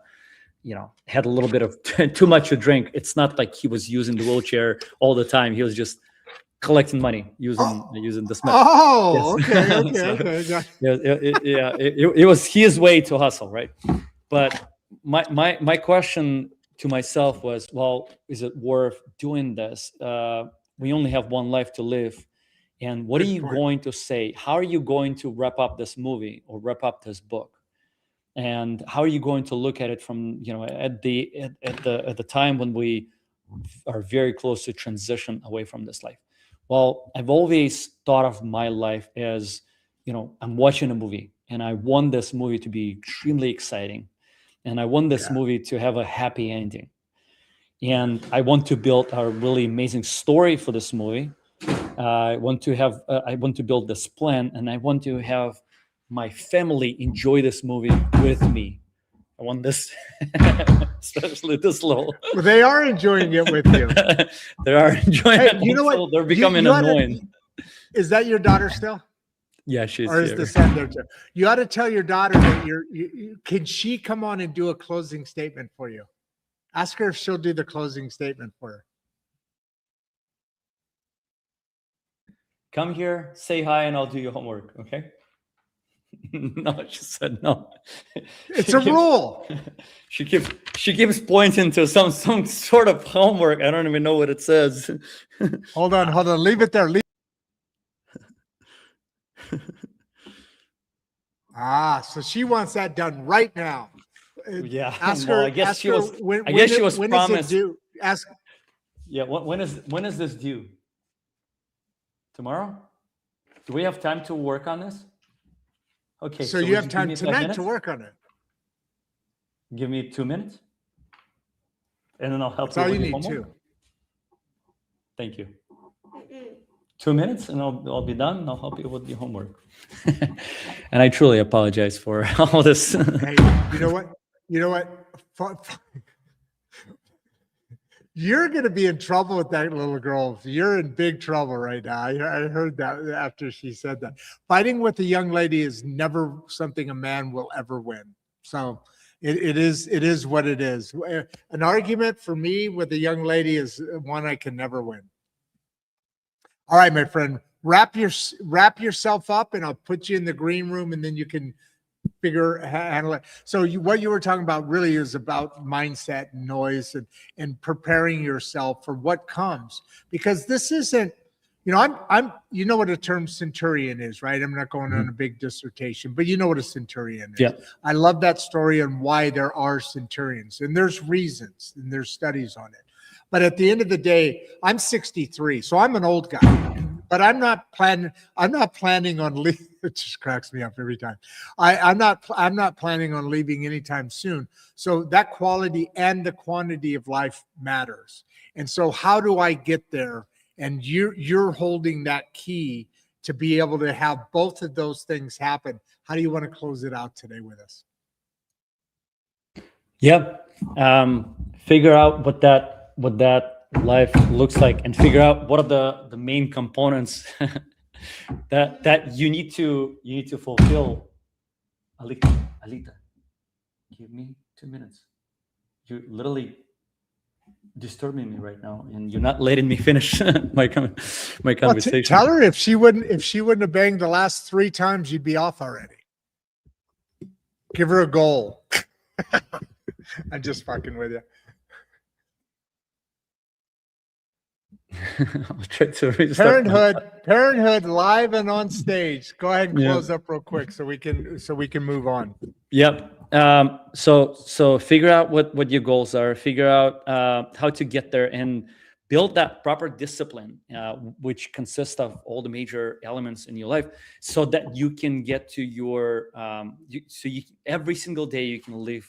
a little bit of too much to drink. It's not like he was using the wheelchair all the time. He was just collecting money using this method. Oh, Yes. okay. It was his way to hustle, right? But my question to myself was, well, is it worth doing this? We only have one life to live. And what are you going to say? How are you going to wrap up this movie or wrap up this book? And how are you going to look at it from, at the time when we are very close to transition away from this life? Well, I've always thought of my life as, I'm watching a movie, and I want this movie to be extremely exciting. And I want this movie to have a happy ending. And I want to build a really amazing story for this movie. I want to build this plan, and I want to have my family enjoy this movie with me. I want this, especially this little. Well, they are enjoying it with you. They are enjoying it. You know what? They're becoming annoying. Is that your daughter still? Yeah, she's or is here. the son there too? You ought to tell your daughter that can she come on and do a closing statement for you? Ask her if she'll do the closing statement for her. Come here, say hi, and I'll do your homework, okay? No, she said no. It's a rule. She keeps pointing to some sort of homework. I don't even know what it says. Hold on. Leave it there. So she wants that done right now. Yeah. Ask well, her. I guess she was. When she was promised. Ask. Yeah. When is this due? Tomorrow? Do we have time to work on this? Okay. So you have time tonight to work on it. Give me 2 minutes, and then I'll help That's you. all you with need homework. too. Thank you. 2 minutes, and I'll be done. And I'll help you with your homework. And I truly apologize for all this. Hey, you know what? You're going to be in trouble with that little girl. You're in big trouble right now. I heard that after she said that. Fighting with a young lady is never something a man will ever win. So it is what it is. An argument for me with a young lady is one I can never win. All right, my friend, wrap yourself up, and I'll put you in the green room, and then you can handle it. So what you were talking about really is about mindset and noise and preparing yourself for what comes, because this isn't, you know what a term centurion is, right? I'm not going on a big dissertation, but you know what a centurion is. Yeah. I love that story and why there are centurions, and there's reasons and there's studies on it. But at the end of the day, I'm 63, so I'm an old guy, but I'm not planning on leaving. It just cracks me up every time. I'm not planning on leaving anytime soon. So that quality and the quantity of life matters. And so how do I get there? And you're holding that key to be able to have both of those things happen. How do you want to close it out today with us? Yeah. Figure out what that life looks like, and figure out what are the main components that you need to fulfill. Alita, give me 2 minutes. You're literally disturbing me right now, and you're not letting me finish my conversation. Well, tell her if she wouldn't have banged the last 3 times, you'd be off already. Give her a goal. I'm just fucking with you. I'll try to restart. Parenthood live and on stage. Go ahead and close up real quick so we can move on. Yep. So figure out what your goals are, figure out how to get there, and build that proper discipline, which consists of all the major elements in your life, so that you can get to your every single day you can live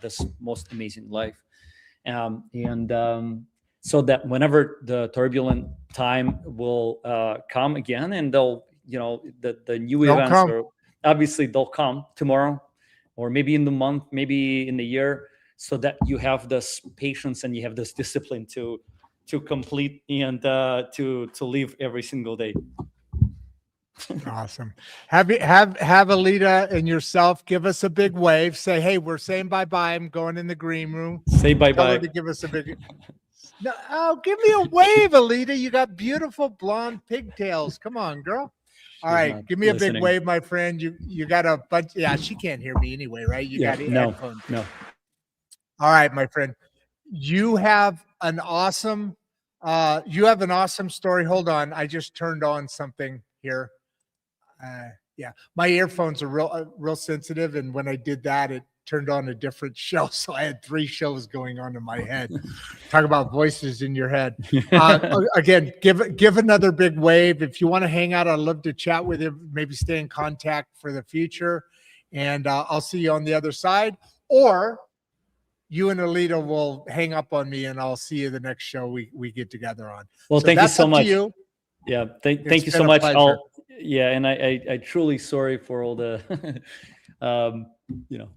this most amazing life, so that whenever the turbulent time will come again, and they'll the new events are obviously they'll come tomorrow, or maybe in the month, maybe in the year, so that you have this patience and you have this discipline to complete and to live every single day. Awesome. Have Alita and yourself give us a big wave. Say, hey, we're saying bye-bye. I'm going in the green room. Say bye-bye. Tell her to give us a big... No, oh, give me a wave, Alita. You got beautiful blonde pigtails. Come on, girl. All right, give me a big wave, my friend. You got a bunch. Yeah, she can't hear me anyway, right? You got headphones. No. All right, my friend. You have an awesome story. Hold on, I just turned on something here. Yeah, my earphones are real sensitive, and when I did that, it turned on a different show. So I had 3 shows going on in my head. Talk about voices in your head. Again, give another big wave. If you want to hang out, I'd love to chat with you, maybe stay in contact for the future. And I'll see you on the other side. Or you and Alita will hang up on me, and I'll see you the next show we get together on. Well, so thank you so much. You. Yeah, thank you so much. And I truly sorry for all the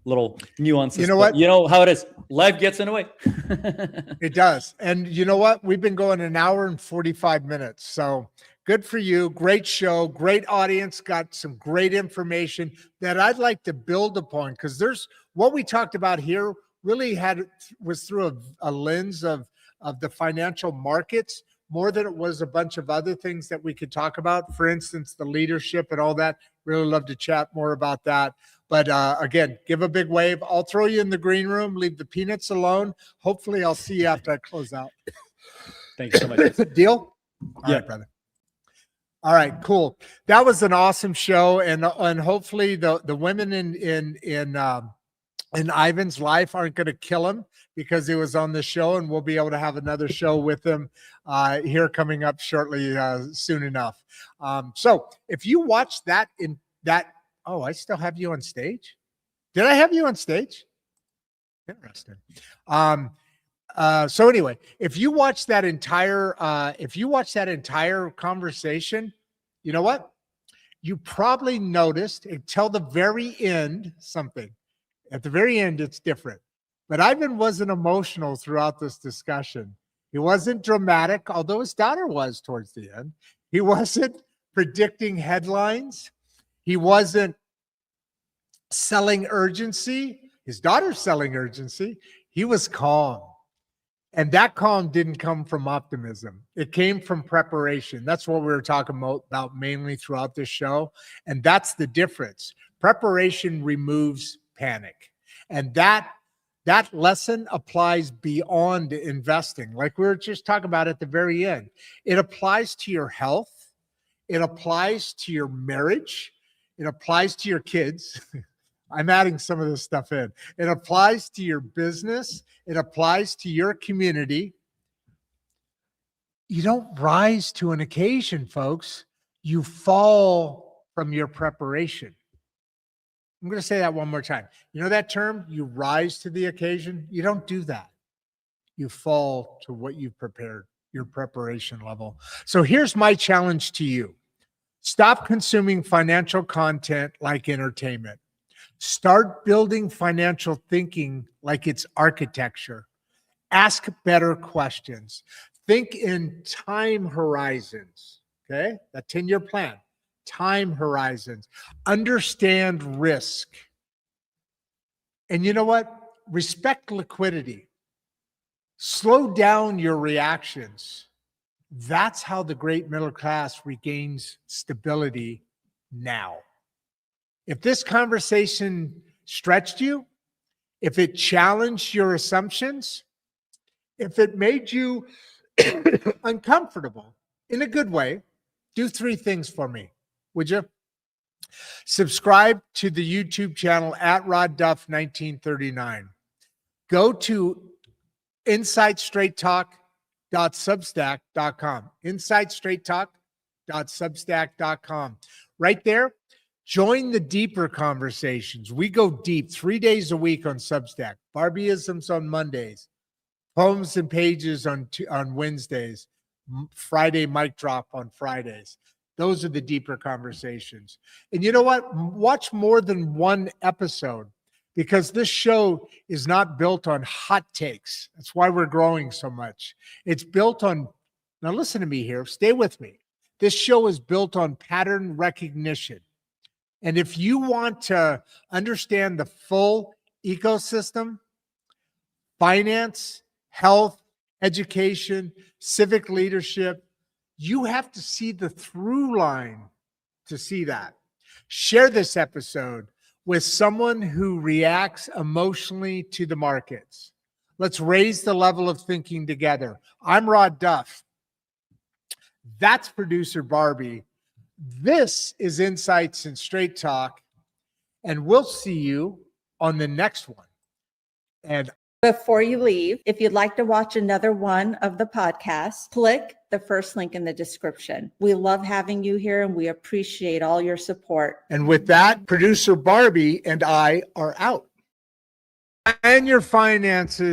little nuances. You know what? You know how it is. Life gets in the way. It does. And you know what? We've been going an hour and 45 minutes. So good for you. Great show. Great audience. Got some great information that I'd like to build upon, because there's what we talked about here really was through a lens of the financial markets, more than it was a bunch of other things that we could talk about. For instance, the leadership and all that. Really love to chat more about that. But again, give a big wave. I'll throw you in the green room. Leave the peanuts alone. Hopefully, I'll see you after I close out. Thanks so much. Deal? All right, brother. All right, cool. That was an awesome show, and hopefully the women in Ivan's life aren't going to kill him because he was on the show, and we'll be able to have another show with him here coming up shortly, soon enough. So if you watch that oh, I still have you on stage. Did I have you on stage? Interesting. So anyway, if you watch that entire conversation, you know what? You probably noticed until the very end something. At the very end, it's different. But Ivan wasn't emotional throughout this discussion. He wasn't dramatic, although his daughter was towards the end. He wasn't predicting headlines. He wasn't selling urgency. His daughter's selling urgency. He was calm. And that calm didn't come from optimism. It came from preparation. That's what we were talking about mainly throughout this show. And that's the difference. Preparation removes panic. And that That lesson applies beyond investing, like we were just talking about at the very end. It applies to your health. It applies to your marriage. It applies to your kids. I'm adding some of this stuff in. It applies to your business. It applies to your community. You don't rise to an occasion, folks. You fall from your preparation. I'm going to say that one more time. You know that term, you rise to the occasion? You don't do that. You fall to what you've prepared, your preparation level. So here's my challenge to you. Stop consuming financial content like entertainment. Start building financial thinking like it's architecture. Ask better questions. Think in time horizons, okay? That 10-year plan. Time horizons, understand risk. And you know what? Respect liquidity. Slow down your reactions. That's how the great middle class regains stability now. If this conversation stretched you, if it challenged your assumptions, if it made you uncomfortable in a good way, do 3 things for me. Would you? Subscribe to the YouTube channel at Rodd Duff 1939. Go to insightstraighttalk.substack.com. Insightstraighttalk.substack.com. Right there, join the deeper conversations. We go deep 3 days a week on Substack. Barbieisms on Mondays. Poems and pages on Wednesdays. Friday mic drop on Fridays. Those are the deeper conversations. And you know what? Watch more than one episode, because this show is not built on hot takes. That's why we're growing so much. It's built on, now listen to me here, stay with me. This show is built on pattern recognition. And if you want to understand the full ecosystem, finance, health, education, civic leadership, you have to see the through line to see that. Share this episode with someone who reacts emotionally to the markets. Let's raise the level of thinking together. I'm Rodd Duff. That's producer Barbie. This is Insights and Straight Talk. And we'll see you on the next one. And Before you leave, if you'd like to watch another one of the podcasts, click the first link in the description. We love having you here and we appreciate all your support. And with that, producer Barbie and I are out. And your finances